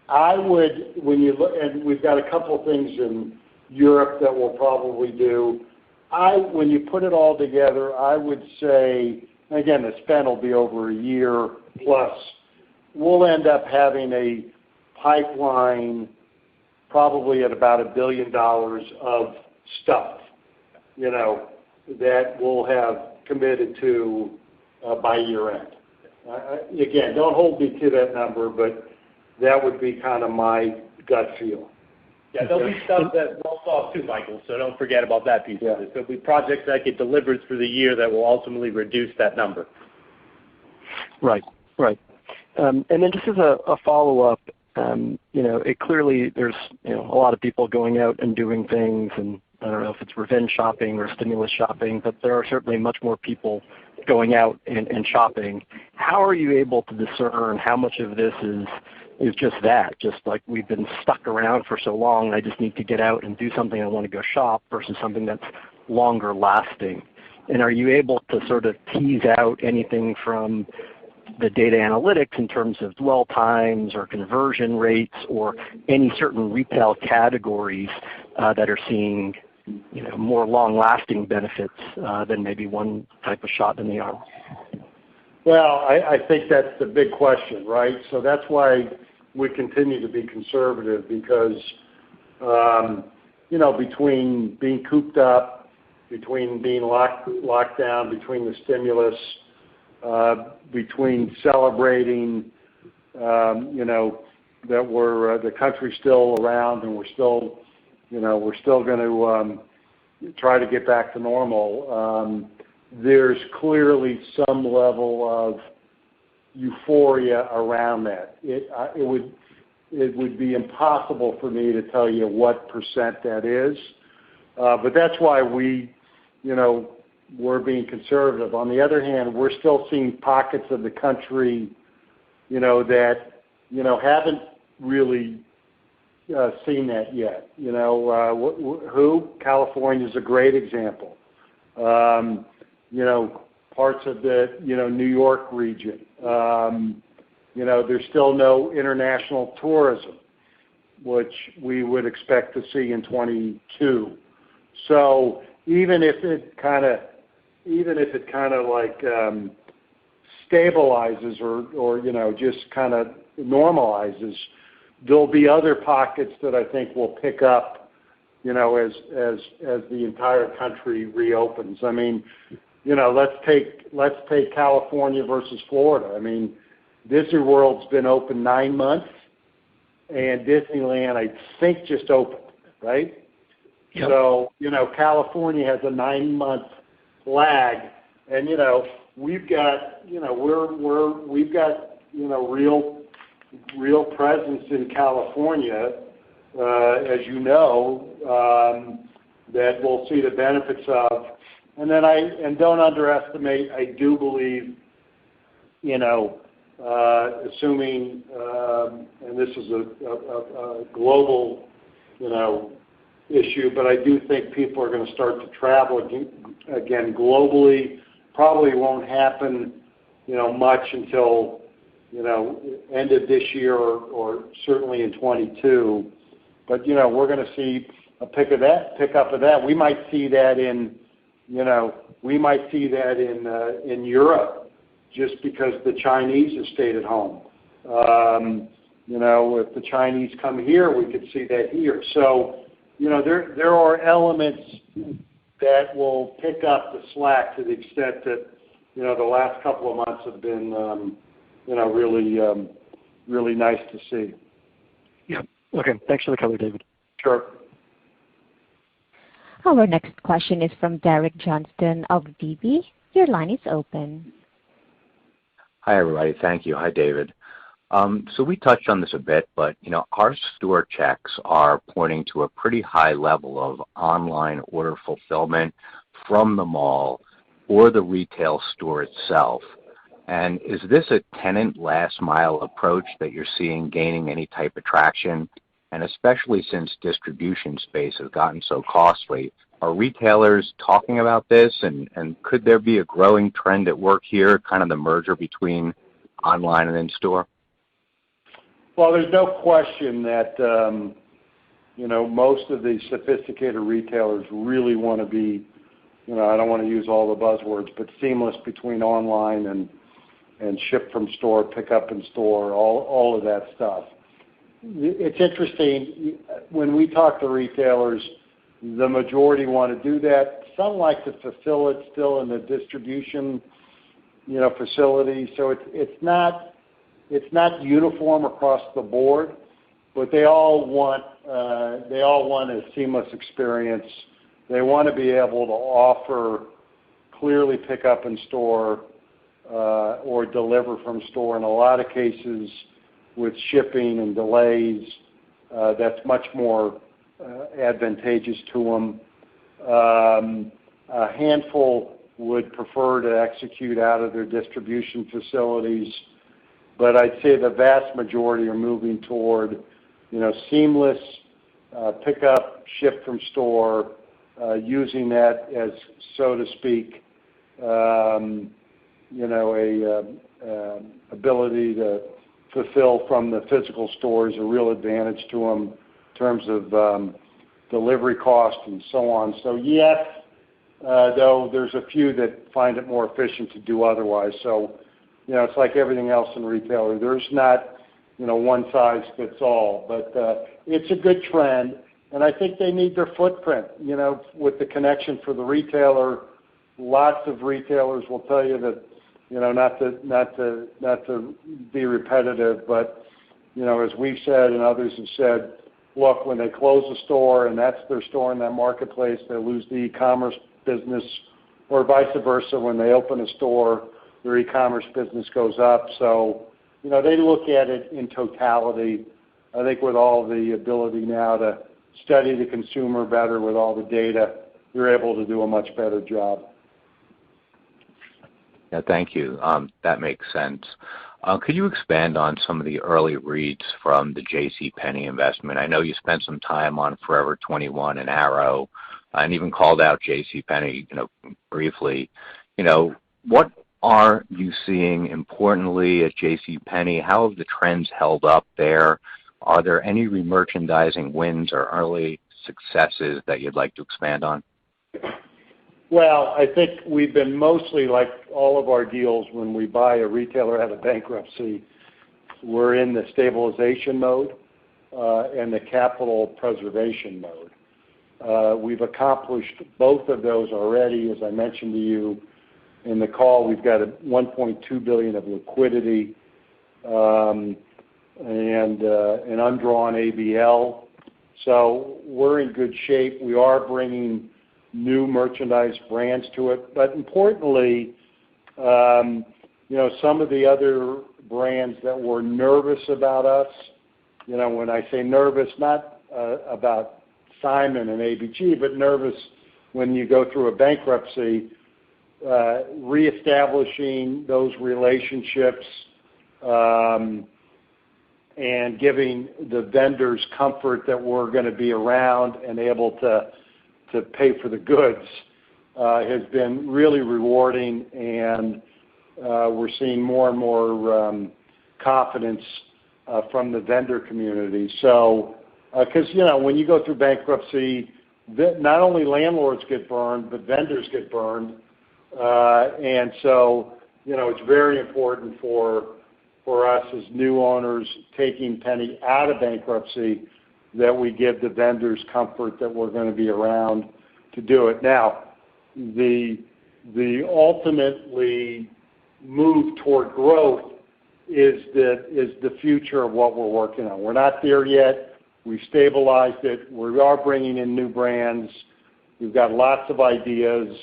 I would, when you look, and we've got a couple of things in Europe that we'll probably do. When you put it all together, I would say, again, the spend will be over a year plus. We'll end up having a pipeline probably at about $1 billion of stuff, that we'll have committed to by year end. Again, don't hold me to that number, but that would be kind of my gut feel. Yeah, there'll be stuff that rolls off too, Michael, so don't forget about that piece of it. There'll be projects that get delivered through the year that will ultimately reduce that number. Right. And then just as a follow-up, it clearly there's a lot of people going out and doing things, and I don't know if it's revenge shopping or stimulus shopping, but there are certainly much more people going out and shopping. How are you able to discern how much of this is just that, just like we've been stuck around for so long and I just need to get out and do something, I want to go shop, versus something that's longer lasting? And are you able to sort of tease out anything from the data analytics in terms of dwell times or conversion rates or any certain retail categories that are seeing more long-lasting benefits than maybe one type of shot in the arm? Well, I think that's the big question, right? So that's why we continue to be conservative, because between being cooped up, between being locked down, between the stimulus, between celebrating, that the country's still around and we're still going to try to get back to normal. There's clearly some level of euphoria around that. It would be impossible for me to tell you what percent that is, but that's why we're being conservative. On the other hand, we're still seeing pockets of the country, that haven't really seen that yet. California is a great example. Parts of the New York region. There's still no international tourism, which we would expect to see in 22. So even if it kind of like stabilizes or just kind of normalizes, there'll be other pockets that I think will pick up, as the entire country reopens. I mean, let's take California versus Florida. I mean, Disney World's been open 9 months, and Disneyland, I think, just opened, right? Yep. So, California has a 9-month lag, and we've got real presence in California, as you know, that we'll see the benefits of. And then don't underestimate, I do believe, assuming, and this is a global, issue, but I do think people are going to start to travel again globally. Probably won't happen, much until, end of this year or certainly in 22. But, we're going to see a pickup of that. We might see that in Europe, just because the Chinese have stayed at home. If the Chinese come here, we could see that here. So, there are elements that will pick up the slack to the extent that, the last couple of months have been, really nice to see. Yeah. Okay. Thanks for the color, David. Sure. Our next question is from Derek Johnston of DB. Your line is open. Hi, everybody. Thank you. Hi, David. So we touched on this a bit, but, our store checks are pointing to a pretty high level of online order fulfillment from the mall or the retail store itself. And is this a tenant last mile approach that you're seeing gaining any type of traction? And especially since distribution space has gotten so costly, are retailers talking about this? And could there be a growing trend at work here, kind of the merger between online and in-store? Well, there's no question that, most of the sophisticated retailers really want to be, I don't want to use all the buzzwords, but seamless between online and ship from store, pick up in store, all of that stuff. It's interesting, when we talk to retailers, the majority want to do that. Some like to fulfill it still in the distribution, facility. So it's not uniform across the board, but they all want a seamless experience. They want to be able to offer clearly pick up in store or deliver from store. In a lot of cases, with shipping and delays, that's much more advantageous to them. A handful would prefer to execute out of their distribution facilities, but I'd say the vast majority are moving toward, seamless pickup, ship from store, using that as, so to speak, ability to fulfill from the physical store is a real advantage to them in terms of delivery cost and so on. So yes, though there's a few that find it more efficient to do otherwise. So, it's like everything else in retailer. There's not, one size fits all, but it's a good trend, and I think they need their footprint, with the connection for the retailer. Lots of retailers will tell you that, not to be repetitive, but, as we've said and others have said, look, when they close a store and that's their store in that marketplace, they lose the e-commerce business, or vice versa. When they open a store, their e-commerce business goes up. So, they look at it in totality. I think with all the ability now to study the consumer better with all the data, you're able to do a much better job. Yeah, thank you. That makes sense. Could you expand on some of the early reads from the JCPenney investment? I know you spent some time on Forever 21 and Arrow, and even called out JCPenney, briefly. What are you seeing importantly at JCPenney? How have the trends held up there? Are there any remerchandising wins or early successes that you'd like to expand on? Well, I think we've been mostly, like all of our deals, when we buy a retailer out of bankruptcy, we're in the stabilization mode and the capital preservation mode. We've accomplished both of those already. As I mentioned to you in the call, we've got $1.2 billion of liquidity and an undrawn ABL. So we're in good shape. We are bringing new merchandise brands to it. But importantly, some of the other brands that were nervous about us, when I say nervous, not about Simon and ABG, but nervous when you go through a bankruptcy, reestablishing those relationships and giving the vendors comfort that we're going to be around and able to pay for the goods has been really rewarding, and we're seeing more and more confidence from the vendor community. So, because when you go through bankruptcy, not only landlords get burned, but vendors get burned, and so it's very important for us as new owners taking Penny out of bankruptcy that we give the vendors comfort that we're going to be around to do it. Now, the ultimately move toward growth is the future of what we're working on. We're not there yet. We've stabilized it. We are bringing in new brands. We've got lots of ideas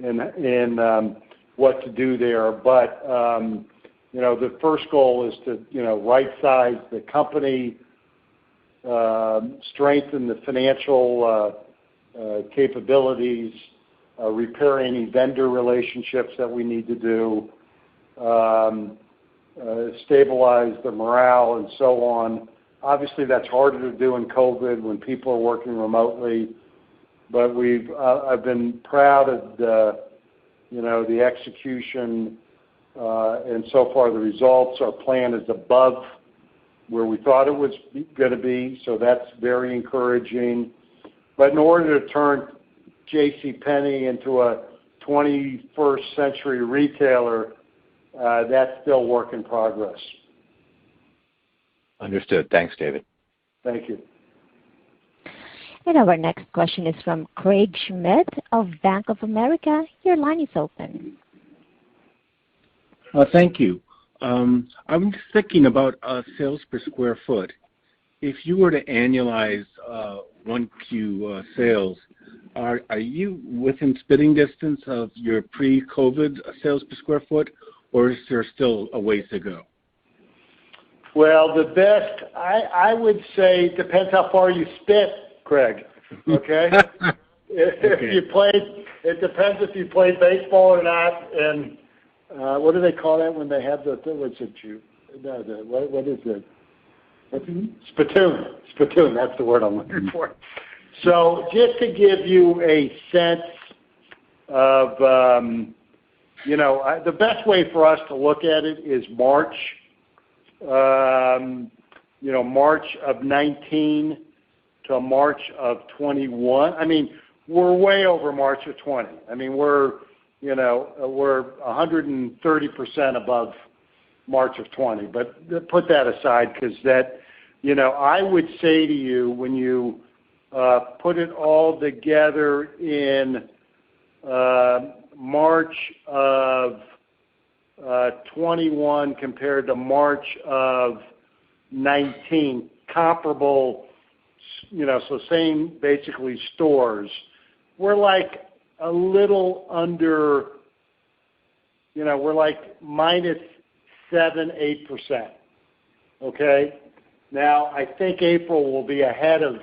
in what to do there. But the first goal is to right-size the company, strengthen the financial capabilities, repair any vendor relationships that we need to do, stabilize the morale, and so on. Obviously, that's harder to do in COVID when people are working remotely. But I've been proud of the execution, and so far the results. Our plan is above where we thought it was going to be, so that's very encouraging. But in order to turn JCPenney into a 21st century retailer, that's still work in progress. Understood. Thanks, David. Thank you. And our next question is from Craig Schmidt of Bank of America. Your line is open. Thank you. I'm just thinking about sales per square foot. If you were to annualize 1Q sales, are you within spitting distance of your pre-COVID sales per square foot, or is there still a ways to go? Well, the best, I would say, depends how far you spit, Craig. Okay? It depends if you played baseball or not, and what do they call that when they have what is it? Spittoon. Spittoon, that's the word I'm looking for. So just to give you a sense of, the best way for us to look at it is March. March of 19 to March of 21. I mean, we're way over March of 20. I mean, we're 130% above March of 20. But put that aside, because that, I would say to you, when you put it all together in March of 21 compared to March of 19, comparable, so same basically stores, we're like a little under we're like -7-8%. Okay? Now, I think April will be ahead of,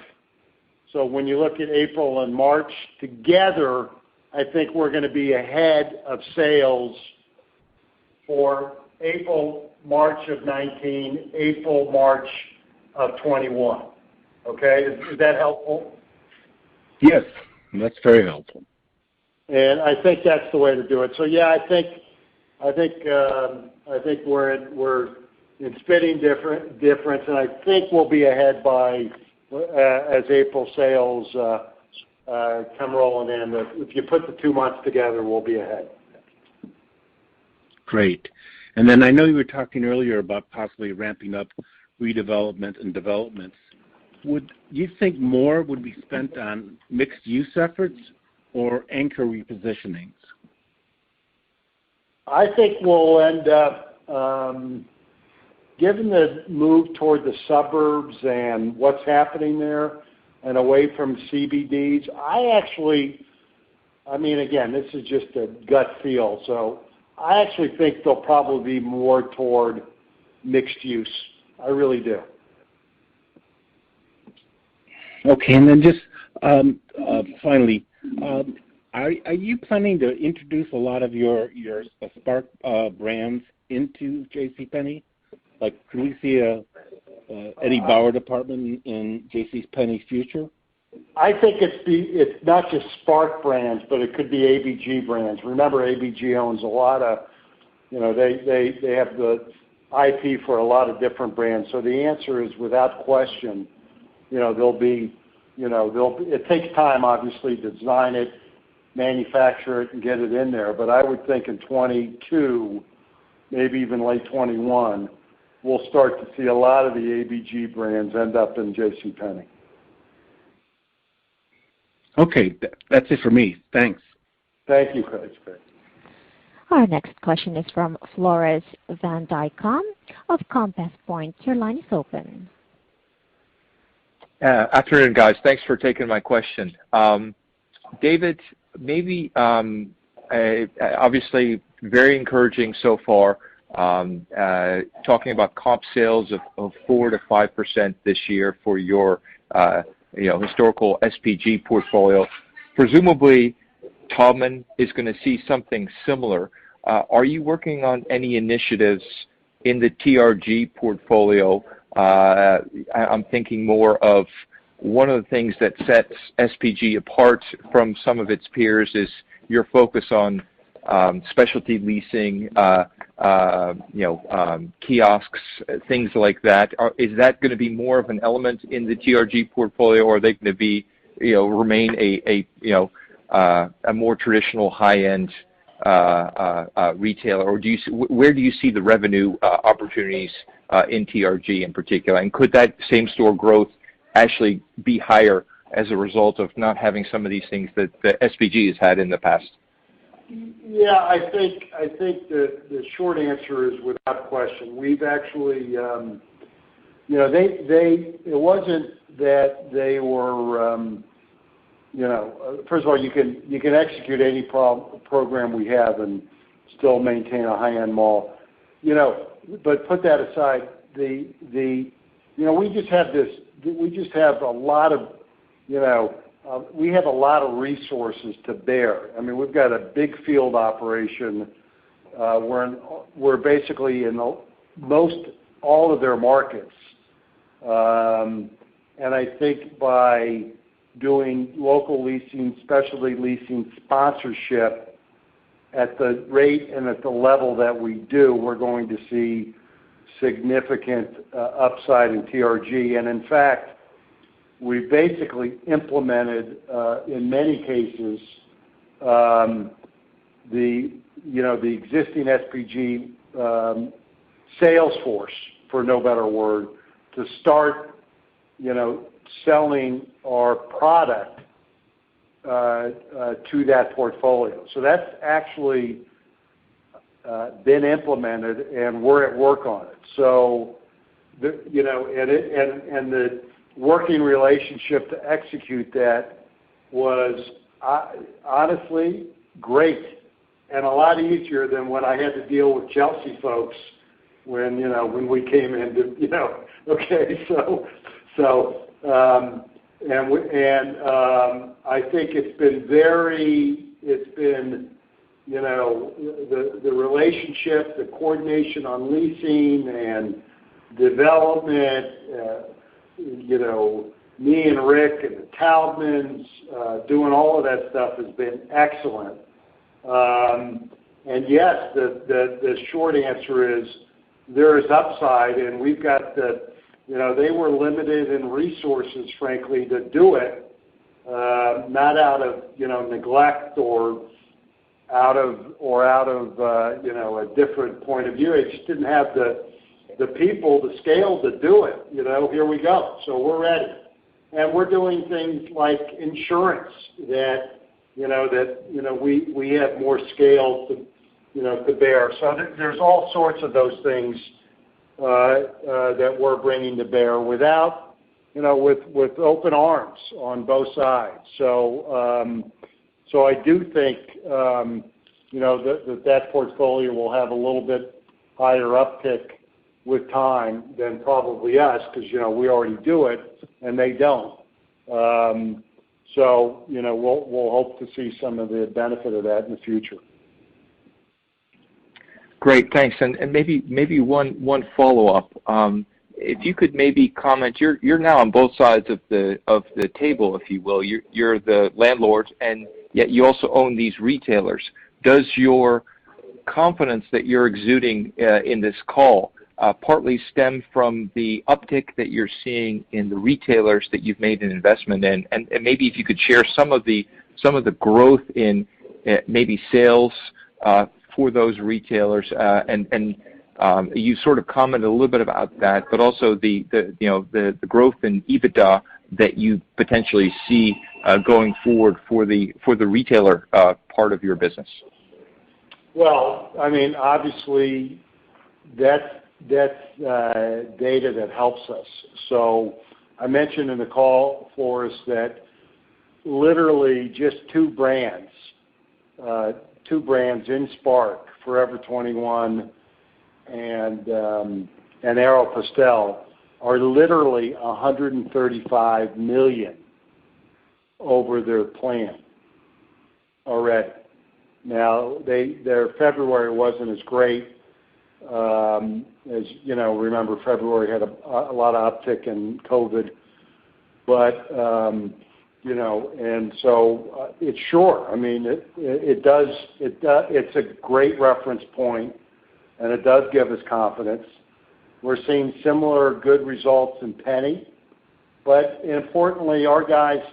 so when you look at April and March together, I think we're going to be ahead of sales for April, March of 19, April, March of 21. Okay? Is that helpful? Yes, that's very helpful. And I think that's the way to do it. So yeah, I think we're in spitting difference, and I think we'll be ahead by as April sales come rolling in. If you put the 2 months together, we'll be ahead. Great. And then I know you were talking earlier about possibly ramping up redevelopment and developments. Would you think more would be spent on mixed-use efforts or anchor repositionings? I think we'll end up, given the move toward the suburbs and what's happening there and away from CBDs, again, this is just a gut feel, so I actually think they'll probably be more toward mixed use. I really do. Okay, and then just finally, are you planning to introduce a lot of your Spark brands into JCPenney? Like, can we see a Eddie Bauer department in JCPenney's future? I think it's not just Spark brands, but it could be ABG brands. Remember, ABG owns a lot of, they have the IP for a lot of different brands. So the answer is, without question, there'll be, it takes time, obviously, to design it, manufacture it, and get it in there. But I would think in 22, maybe even late 21, we'll start to see a lot of the ABG brands end up in JCPenney. Okay, that's it for me. Thanks. Thank you, Craig. Our next question is from Flores Van Dijkum of Compass Point. Your line is open. Afternoon, guys. Thanks for taking my question. David, maybe obviously very encouraging so far, talking about comp sales of 4 to 5% this year for your historical SPG portfolio. Presumably, Taubman is going to see something similar. Are you working on any initiatives in the TRG portfolio? I'm thinking more of one of the things that sets SPG apart from some of its peers is your focus on specialty leasing, kiosks, things like that. Is that going to be more of an element in the TRG portfolio, or are they going to be, remain a more traditional high-end retailer, or where do you see the revenue opportunities in TRG in particular? And could that same-store growth actually be higher as a result of not having some of these things that the SPG has had in the past? Yeah, I think the short answer is without question. We've actually, it wasn't that they were, first of all, you can execute any program we have and still maintain a high-end mall. But put that aside, we just have a lot of, we have a lot of resources to bear. I mean, we've got a big field operation. We're basically in most all of their markets. And I think by doing local leasing, specialty leasing, sponsorship at the rate and at the level that we do, we're going to see significant upside in TRG. And in fact, we basically implemented, in many cases, the existing SPG sales force, for no better word, to start, selling our product to that portfolio. So that's actually been implemented, and we're at work on it. So, the working relationship to execute that was honestly great. and a lot easier than when I had to deal with Chelsea folks when we came in to, okay, I think it's been the relationship, the coordination on leasing and development, me and Rick and the Taubmans doing all of that stuff has been excellent. And yes, the short answer is there is upside, and we've got they were limited in resources, frankly, to do it, not out of neglect or out of a different point of view. They just didn't have the people, the scale to do it. Here we go. So we're ready, and we're doing things like insurance that we have more scale to bear. So there's all sorts of those things that we're bringing to bear without, with open arms on both sides. So I do think, that portfolio will have a little bit higher uptick with time than probably us, because, we already do it and they don't. So, we'll hope to see some of the benefit of that in the future. Great, thanks. And maybe one follow-up. If you could maybe comment, you're now on both sides of the table, if you will. You're the landlord, and yet you also own these retailers. Does your confidence that you're exuding in this call partly stem from the uptick that you're seeing in the retailers that you've made an investment in? And maybe if you could share some of the growth in maybe sales for those retailers, and you sort of commented a little bit about that, but also the growth in Ebitda that you potentially see going forward for the retailer part of your business. Well, I mean, obviously, that's data that helps us. So I mentioned in the call, Forrest, that literally just two brands in Spark, Forever 21 and Aeropostale, are literally $135 million over their plan already. Now, their February wasn't as great. As remember, February had a lot of uptick in COVID, but and so it's sure. I mean, it does. It's a great reference point, and it does give us confidence. We're seeing similar good results in Penny, but importantly, our guys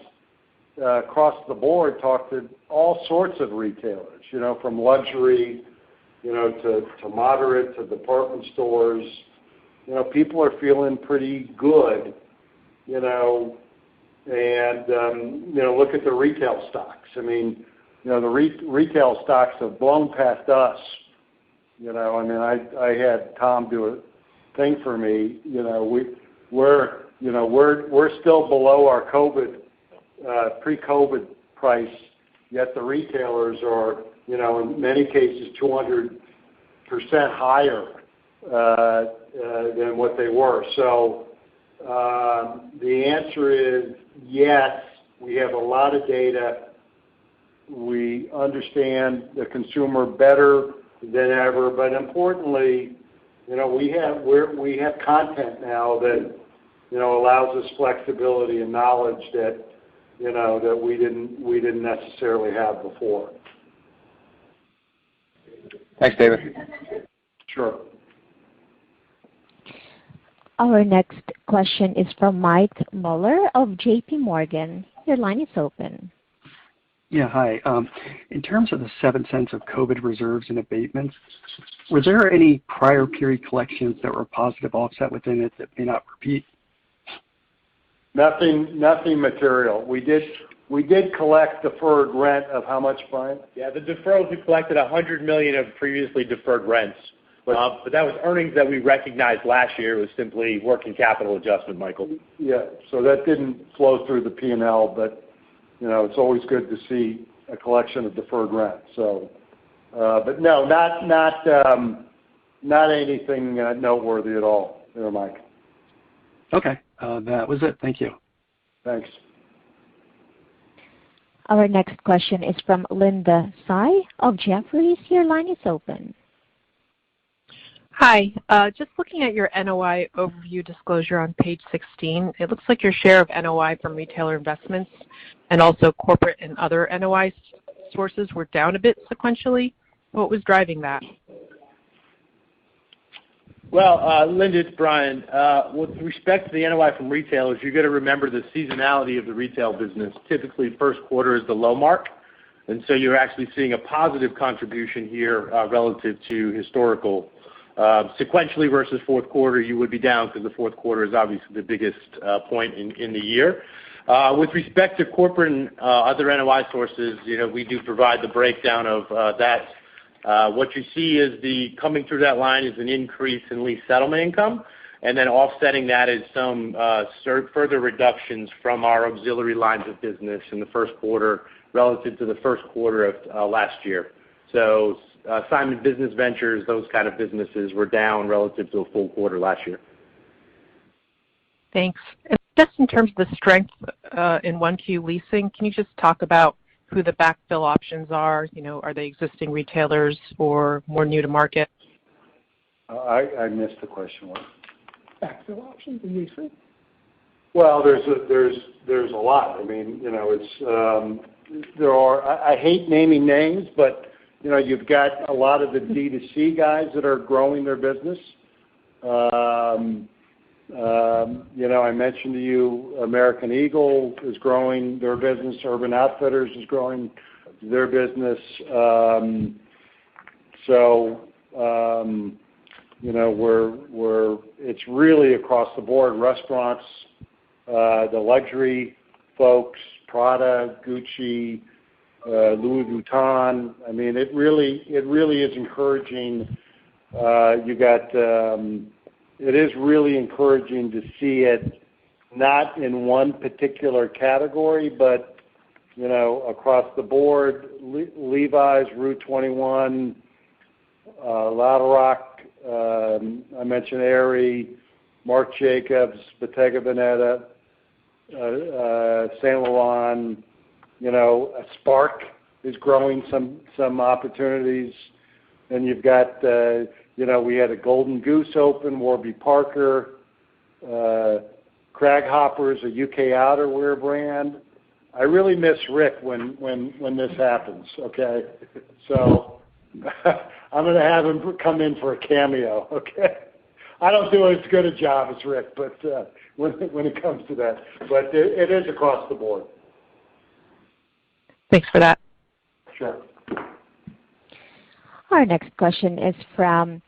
across the board talk to all sorts of retailers. From luxury, to moderate, to department stores. People are feeling pretty good. And look at the retail stocks. I mean, the retail stocks have blown past us. I had Tom do a thing for me. We're still below our pre-COVID price, yet the retailers are, in many cases, 200% higher than what they were. So the answer is yes. We have a lot of data. We understand the consumer better than ever, but importantly, we have content now that allows us flexibility and knowledge that that we didn't necessarily have before. Thanks, David. Sure. Our next question is from Mike Mueller of J.P. Morgan. Your line is open. Yeah, hi. In terms of the 7 cents of COVID reserves and abatements, were there any prior period collections that were positive offset within it that may not repeat? Nothing material. We did collect deferred rent of how much, Brian? Yeah, the deferrals, we collected $100 million of previously deferred rents. But that was earnings that we recognized last year. It was simply working capital adjustment, Michael. Yeah, so that didn't flow through the P&L, but it's always good to see a collection of deferred rent. So But no, not anything noteworthy at all there, Mike. Okay, that was it. Thank you. Thanks. Our next question is from Linda Tsai of Jefferies. Your line is open. Hi. Just looking at your NOI overview disclosure on page 16, it looks like your share of NOI from retailer investments and also corporate and other NOI sources were down a bit sequentially. What was driving that? Well, Linda, it's Brian. With respect to the NOI from retailers, you've got to remember the seasonality of the retail business. Typically, first quarter is the low mark, and so you're actually seeing a positive contribution here relative to historical. Sequentially versus fourth quarter, you would be down because the fourth quarter is obviously the biggest point in the year. With respect to corporate and other NOI sources, we do provide the breakdown of that. What you see is coming through that line is an increase in lease settlement income, and then offsetting that is some further reductions from our auxiliary lines of business in the first quarter relative to the first quarter of last year. So Simon Business Ventures, those kind of businesses were down relative to a full quarter last year. Thanks. And just in terms of the strength in 1Q leasing, can you just talk about who the backfill options are? Are they existing retailers or more new to market? I missed the question. What? Backfill options in leasing? Well, there's a lot. I mean, there are. I hate naming names, but you've got a lot of the D2C guys that are growing their business. I mentioned to you American Eagle is growing their business. Urban Outfitters is growing their business. It's really across the board. Restaurants, the luxury folks, Prada, Gucci, Louis Vuitton. I mean, it really is encouraging. It is really encouraging to see it not in one particular category, but across the board. Levi's, Rue 21, Ladorock, I mentioned Aerie, Marc Jacobs, Bottega Veneta, Saint Laurent. Spark is growing some opportunities, and you've got we had a Golden Goose open, Warby Parker, Craghoppers, a UK outerwear brand. I really miss Rick when this happens. Okay, so I'm going to have him come in for a cameo. Okay, I don't do as good a job as Rick, but when it comes to that, but it is across the board. Thanks for that. Sure. Our next question is from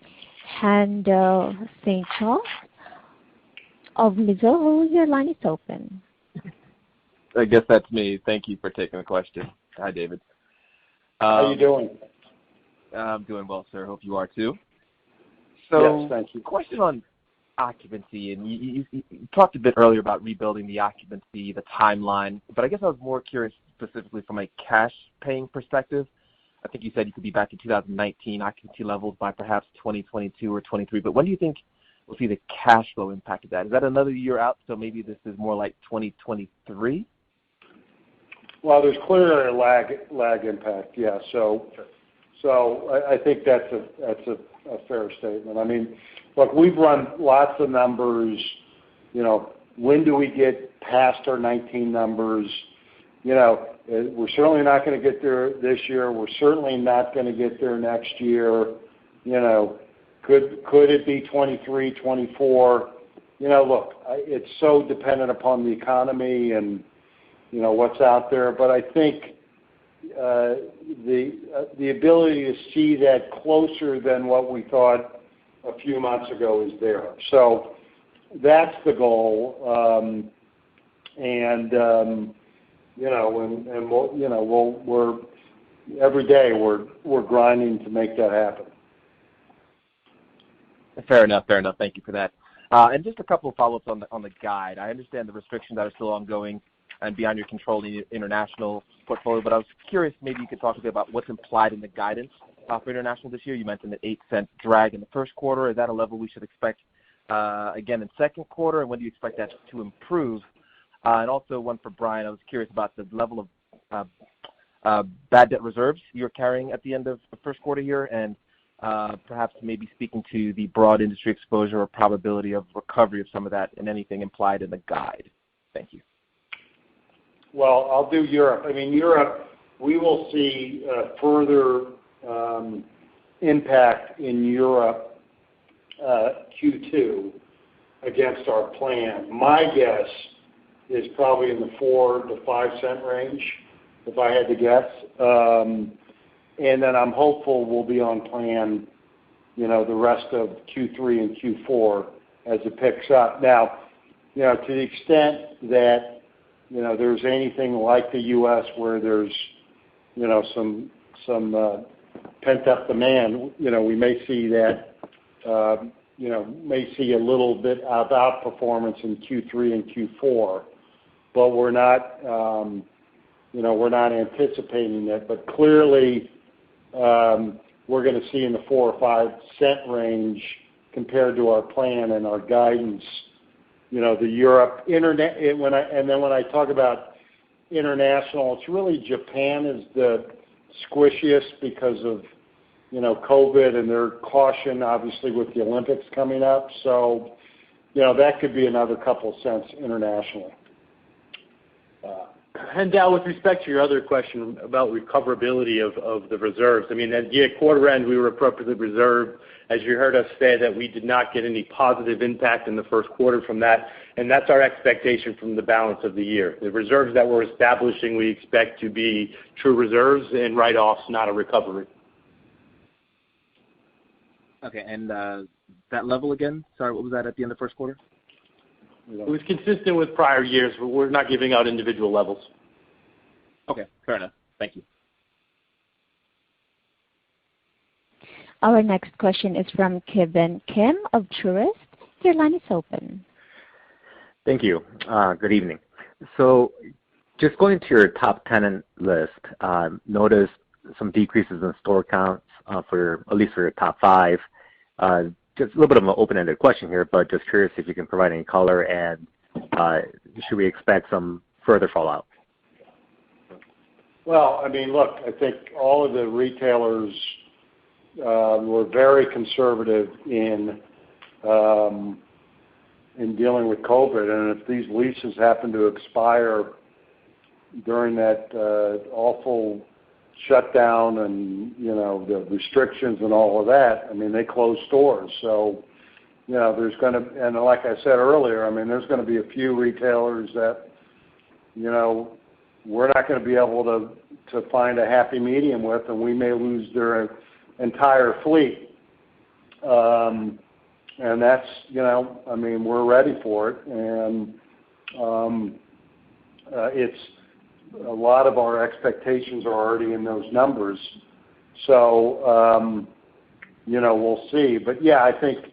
Haendel St. Juste of Mizuho. Your line is open. I guess that's me. Thank you for taking the question. Hi, David. How are you doing? I'm doing well, sir. Hope you are too. So, yes, thank you. Question on occupancy, and you talked a bit earlier about rebuilding the occupancy, the timeline, but I guess I was more curious specifically from a cash paying perspective. I think you said you could be back in 2019 occupancy levels by perhaps 2022 or 23, but when do you think we'll see the cash flow impact of that? Is that another year out, so maybe this is more like 2023? Well, there's clearly a lag impact, yeah. So I think that's a fair statement. I mean, look, we've run lots of numbers. When do we get past our 19 numbers? We're certainly not going to get there this year. We're certainly not going to get there next year. Could it be 23, 24? Look, it's so dependent upon the economy and what's out there. But I think the ability to see that closer than what we thought a few months ago is there. So that's the goal. We're every day we're grinding to make that happen. Fair enough. Thank you for that. And just a couple of follow-ups on the guide. I understand the restrictions that are still ongoing. and beyond your control in your international portfolio. But I was curious, maybe you could talk a bit about what's implied in the guidance for international this year. You mentioned the 8-cent drag in the first quarter. Is that a level we should expect again in second quarter, and when do you expect that to improve? And also one for Brian. I was curious about the level of bad debt reserves you're carrying at the end of the first quarter here, and perhaps maybe speaking to the broad industry exposure or probability of recovery of some of that and anything implied in the guide. Thank you. Well, I'll do Europe. I mean, Europe, we will see further impact in Europe Q2 against our plan. My guess is probably in the 4 to 5 cent range, if I had to guess. And then I'm hopeful we'll be on plan, the rest of Q3 and Q4 as it picks up. Now, to the extent that, there's anything like the U.S. where there's, some pent-up demand, we may see that, may see a little bit of outperformance in Q3 and Q4, but we're not, we're not anticipating that. But clearly, we're going to see in the 4 or 5 cent range compared to our plan and our guidance. The Europe internet. And then when I talk about international, it's really Japan is the squishiest because of COVID and their caution, obviously, with the Olympics coming up. So, that could be another couple cents internationally. Haendel, with respect to your other question about recoverability of the reserves, I mean, at quarter end, we were appropriately reserved. As you heard us say, that we did not get any positive impact in the first quarter from that, and that's our expectation from the balance of the year. The reserves that we're establishing, we expect to be true reserves and write-offs, not a recovery. Okay, and that level again? Sorry, what was that at the end of the first quarter? It was consistent with prior years, but we're not giving out individual levels. Okay, fair enough. Thank you. Our next question is from Kevin Kim of Truist. Your line is open. Thank you. Good evening. So just going to your top tenant list, noticed some decreases in store counts at least for your top 5. Just a little bit of an open-ended question here, but just curious if you can provide any color, and should we expect some further fallout? Well, I mean, look, I think all of the retailers were very conservative in dealing with COVID, and if these leases happen to expire during that awful shutdown and the restrictions and all of that, I mean, they closed stores. So there's going to, and like I said earlier, I mean, there's going to be a few retailers that we're not going to be able to find a happy medium with, and we may lose their entire fleet. And that's I mean, we're ready for it, and it's a lot of our expectations are already in those numbers. So, we'll see. But yeah, I think,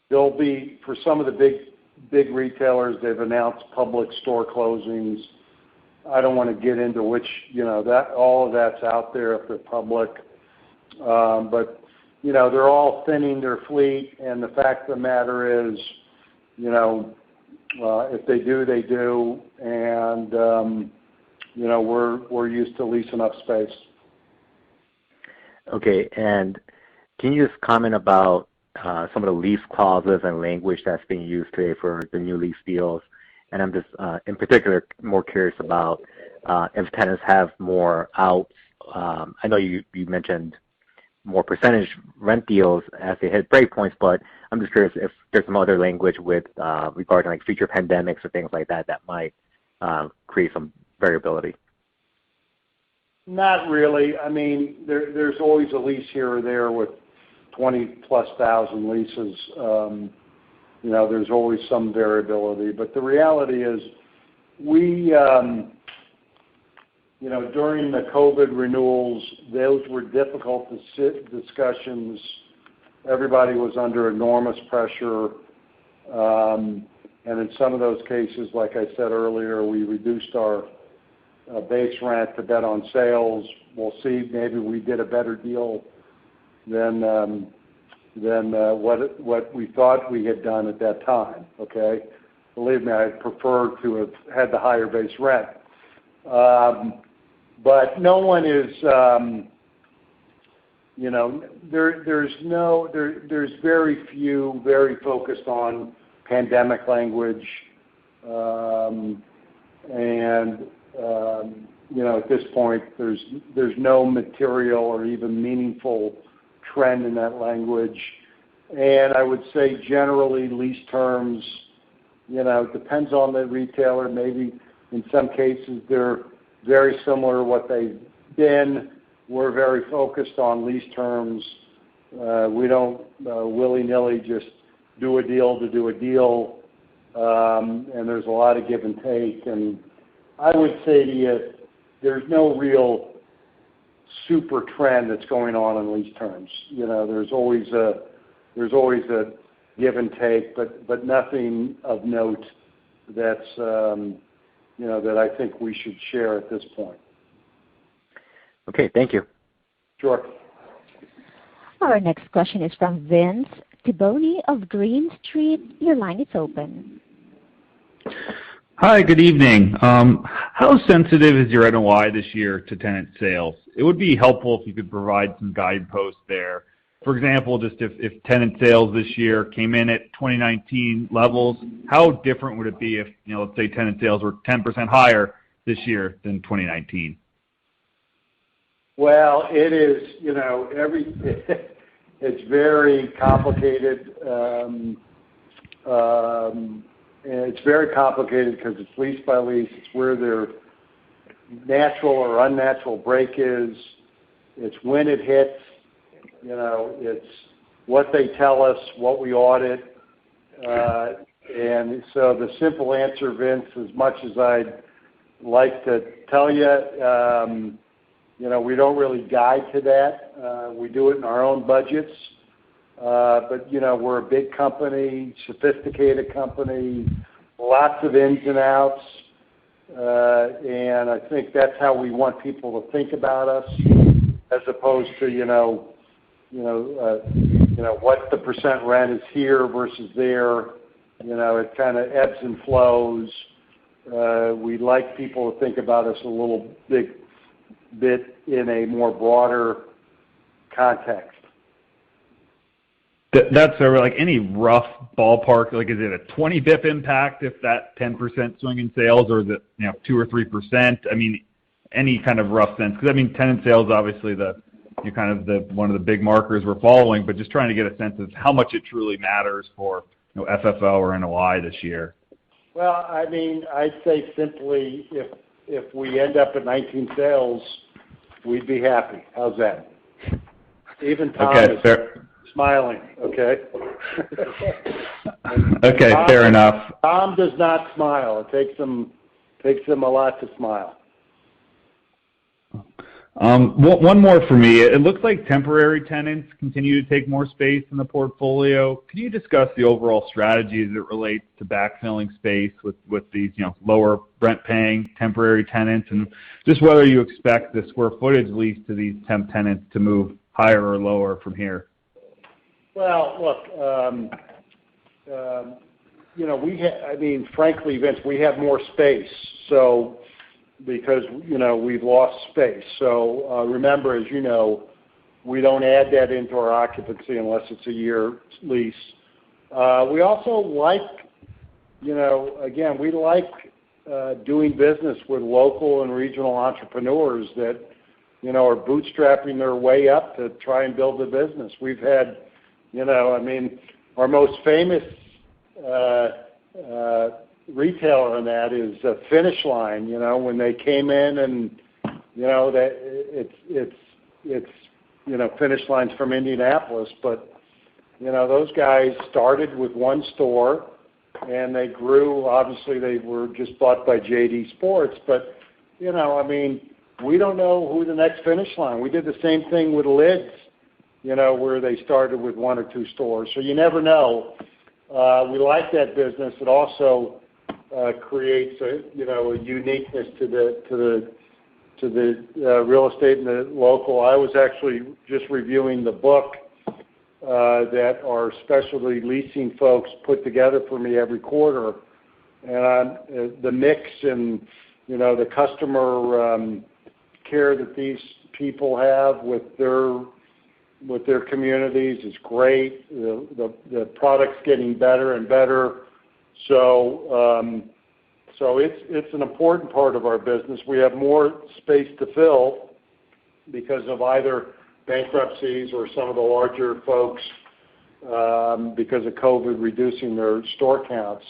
there'll be, for some of the big retailers, they've announced public store closings. I don't want to get into which, that all of that's out there if they're public. But they're all thinning their fleet, and the fact of the matter is, if they do, they do, and we're used to leasing up space. Okay, and can you just comment about some of the lease clauses and language that's being used today for the new lease deals? And I'm just, in particular, more curious about if tenants have more outs. I know you mentioned more percentage rent deals as they hit breakpoints, but I'm just curious if there's some other language with regarding like future pandemics or things like that that might create some variability. Not really. I mean, there's always a lease here or there with 20,000+ leases. There's always some variability, but the reality is we during the COVID renewals, those were difficult discussions everybody was under enormous pressure. And in some of those cases, like I said earlier, we reduced our base rent to bet on sales. We'll see. Maybe we did a better deal than what we thought we had done at that time. Okay, believe me, I'd prefer to have had the higher base rent. But no one is, there's very few very focused on pandemic language, at this point, there's no material or even meaningful trend in that language. And I would say generally lease terms, it depends on the retailer. Maybe in some cases they're very similar to what they've been. We're very focused on lease terms. We don't willy-nilly just do a deal to do a deal, and there's a lot of give and take. And I would say to you, there's no real super trend that's going on in lease terms. There's always a give and take, but nothing of note that's that I think we should share at this point. Okay, thank you. Sure. Our next question is from Vince Tibone of Green Street. Your line is open. Hi, good evening. How sensitive is your NOI this year to tenant sales? It would be helpful if you could provide some guideposts there. For example, just if tenant sales this year came in at 2019 levels, how different would it be if, let's say tenant sales were 10% higher this year than 2019? Well, it is, it's very complicated. It's very complicated because it's lease by lease. It's where their natural or unnatural break is. It's when it hits. It's what they tell us, what we audit. And so the simple answer, Vince, as much as I'd like to tell you, we don't really guide to that. We do it in our own budgets. But, we're a big company, sophisticated company, lots of ins and outs. And I think that's how we want people to think about us, as opposed to, what the percent rent is here versus there. It kind of ebbs and flows. We'd like people to think about us a little bit in a more broader context. That's any rough ballpark, is it a 20 BIP impact if that 10% swing in sales, or is it 2 or 3%? I mean, any kind of rough sense, because tenant sales obviously one of the big markers we're following, but just trying to get a sense of how much it truly matters for FFO or NOI this year. Well, I'd say simply if we end up at 19 sales, we'd be happy. How's that? Even Tom is smiling, okay? Okay, fair enough. Tom does not smile. It takes him a lot to smile. One more for me. It looks like temporary tenants continue to take more space in the portfolio. Can you discuss the overall strategy as it relates to backfilling space with these lower rent paying temporary tenants, and just whether you expect the square footage leased to these temp tenants to move higher or lower from here? Well, look, frankly, Vince, we have more space, so because we've lost space. So remember, as you know, we don't add that into our occupancy unless it's a year lease. We also like, we like doing business with local and regional entrepreneurs that are bootstrapping their way up to try and build a business. We've had, our most famous retailer in that is Finish Line. When they came in, and that it's Finish Line's from Indianapolis, but those guys started with one store and they grew. Obviously, they were just bought by JD Sports, but we don't know who the next Finish Line. We did the same thing with Lids where they started with 1 or 2 stores. So you never know. We like that business. It also creates a uniqueness to the real estate and the local. I was actually just reviewing the book that our specialty leasing folks put together for me every quarter, and the mix and the customer care that these people have with their communities is great. The product's getting better and better. So it's an important part of our business. We have more space to fill because of either bankruptcies or some of the larger folks because of COVID reducing their store counts.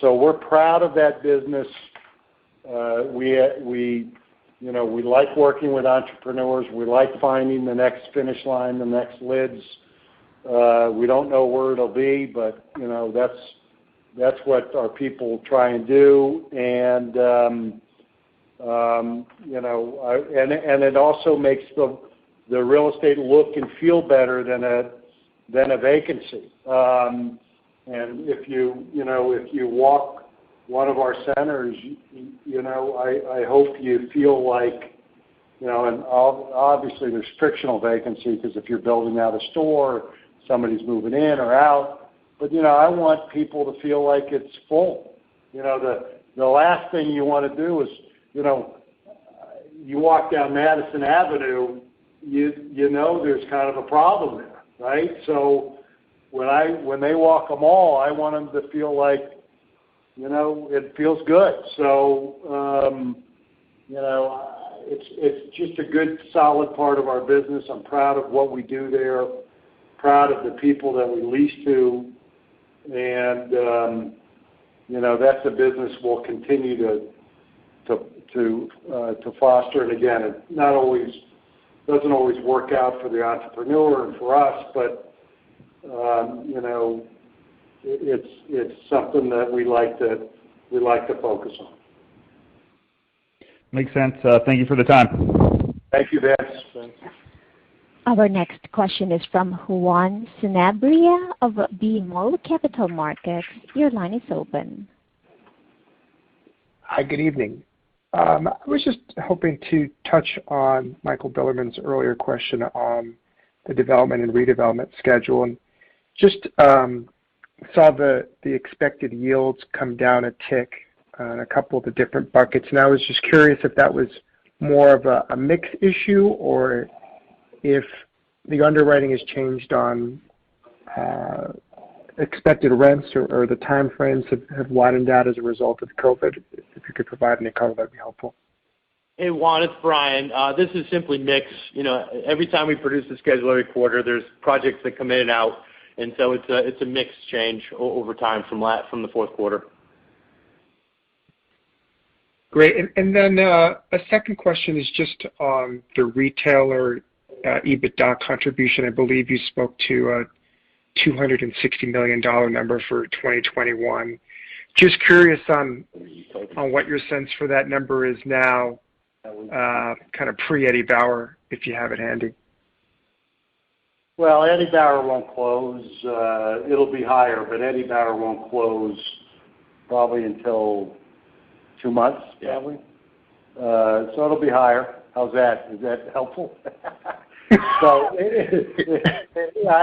So we're proud of that business. We like working with entrepreneurs. We like finding the next finish line, the next lids. We don't know where it'll be, but that's what our people try and do. And and it also makes the real estate look and feel better than a vacancy. And if you walk one of our centers, I hope you feel like, and obviously there's frictional vacancy because if you're building out a store, somebody's moving in or out. But, I want people to feel like it's full. The last thing you want to do is, you walk down Madison Avenue, there's kind of a problem there, right? So when they walk a mall, I want them to feel like, it feels good. So, it's just a good, solid part of our business. I'm proud of what we do there, proud of the people that we lease to, and that's a business we'll continue to foster. And again, it doesn't always work out for the entrepreneur and for us, but it's something that we like to focus on. Makes sense. Thank you for the time. Thank you, Vince. Our next question is from Juan Sanabria of BMO Capital Markets. Your line is open. Hi, good evening. I was just hoping to touch on Michael Billerman's earlier question on the development and redevelopment schedule, and just saw the expected yields come down a tick on a couple of the different buckets. And I was just curious if that was more of a mix issue or if the underwriting has changed on expected rents or the time frames have widened out as a result of COVID. If you could provide any color, that'd be helpful. Hey, Juan, it's Brian. This is simply mix. Every time we produce a schedule every quarter, there's projects that come in and out, and so it's a mix change over time from the fourth quarter. Great. And then a second question is just on the retailer Ebitda contribution. I believe you spoke to a $260 million number for 2021. Just curious on what your sense for that number is now, kind of pre-Eddie Bauer, if you have it handy. Well, Eddie Bauer won't close. It'll be higher, but Eddie Bauer won't close probably until 2 months, probably. So it'll be higher. How's that? Is that helpful? So, I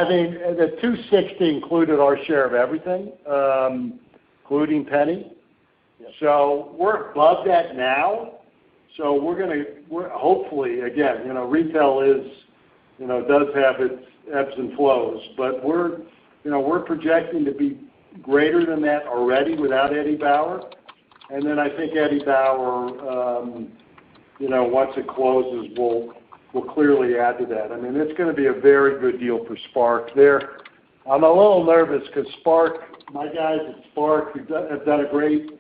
mean, the 260 included our share of everything, including Penny. So we're above that now. So we're hopefully, again, retail does have its ebbs and flows, but we're projecting to be greater than that already without Eddie Bauer. And then I think Eddie Bauer, once it closes, will clearly add to that. I mean, it's going to be a very good deal for Spark. I'm a little nervous because my guys at Spark have done a great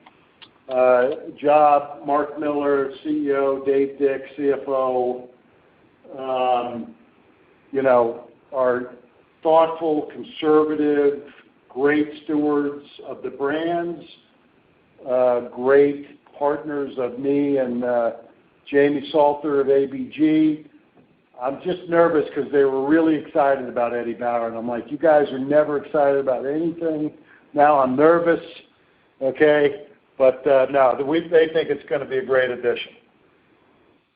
job. Mark Miller, CEO, Dave Dick, CFO, are thoughtful, conservative, great stewards of the brands, great partners of me and Jamie Salter of ABG. I'm just nervous because they were really excited about Eddie Bauer, and I'm like, you guys are never excited about anything. Now I'm nervous, okay? But no, they think it's going to be a great addition.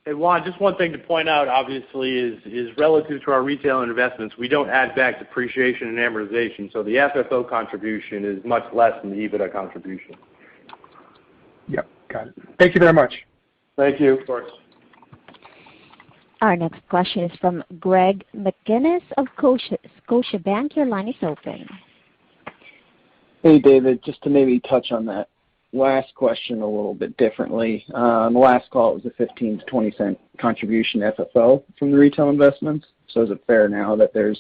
Hey, Juan, just one thing to point out, obviously, is relative to our retail investments, we don't add back depreciation and amortization, so the FFO contribution is much less than the EBITDA contribution. Yep, got it. Thank you very much. Thank you. Of course. Our next question is from Greg McGinnis of Scotiabank. Your line is open. Hey, David, just to maybe touch on that last question a little bit differently. On the last call, it was a 15 to 20 cent contribution FFO from the retail investments. So is it fair now that there's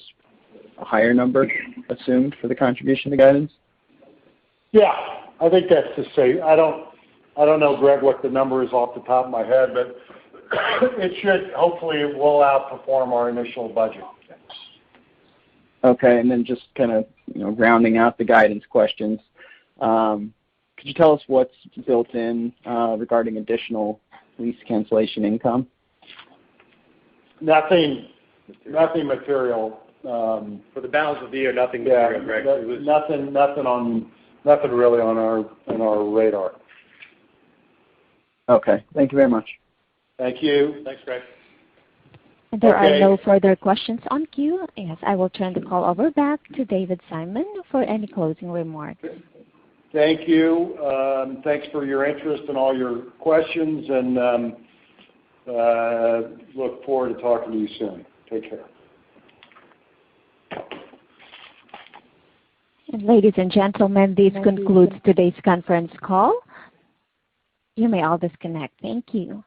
a higher number assumed for the contribution to guidance? Yeah, I think that's to say. I don't know, Greg, what the number is off the top of my head, but it should, hopefully, it will outperform our initial budget. Okay, and then just kind of rounding out the guidance questions. Could you tell us what's built in regarding additional lease cancellation income? Nothing material. For the balance of the year, nothing material, Greg. Nothing really on our radar. Okay, thank you very much. Thank you. Thanks, Greg. There are no further questions on queue. Yes, I will turn the call over back to David Simon for any closing remarks. Thank you. Thanks for your interest and all your questions, and look forward to talking to you soon. Take care. And ladies and gentlemen, this concludes today's conference call. You may all disconnect. Thank you.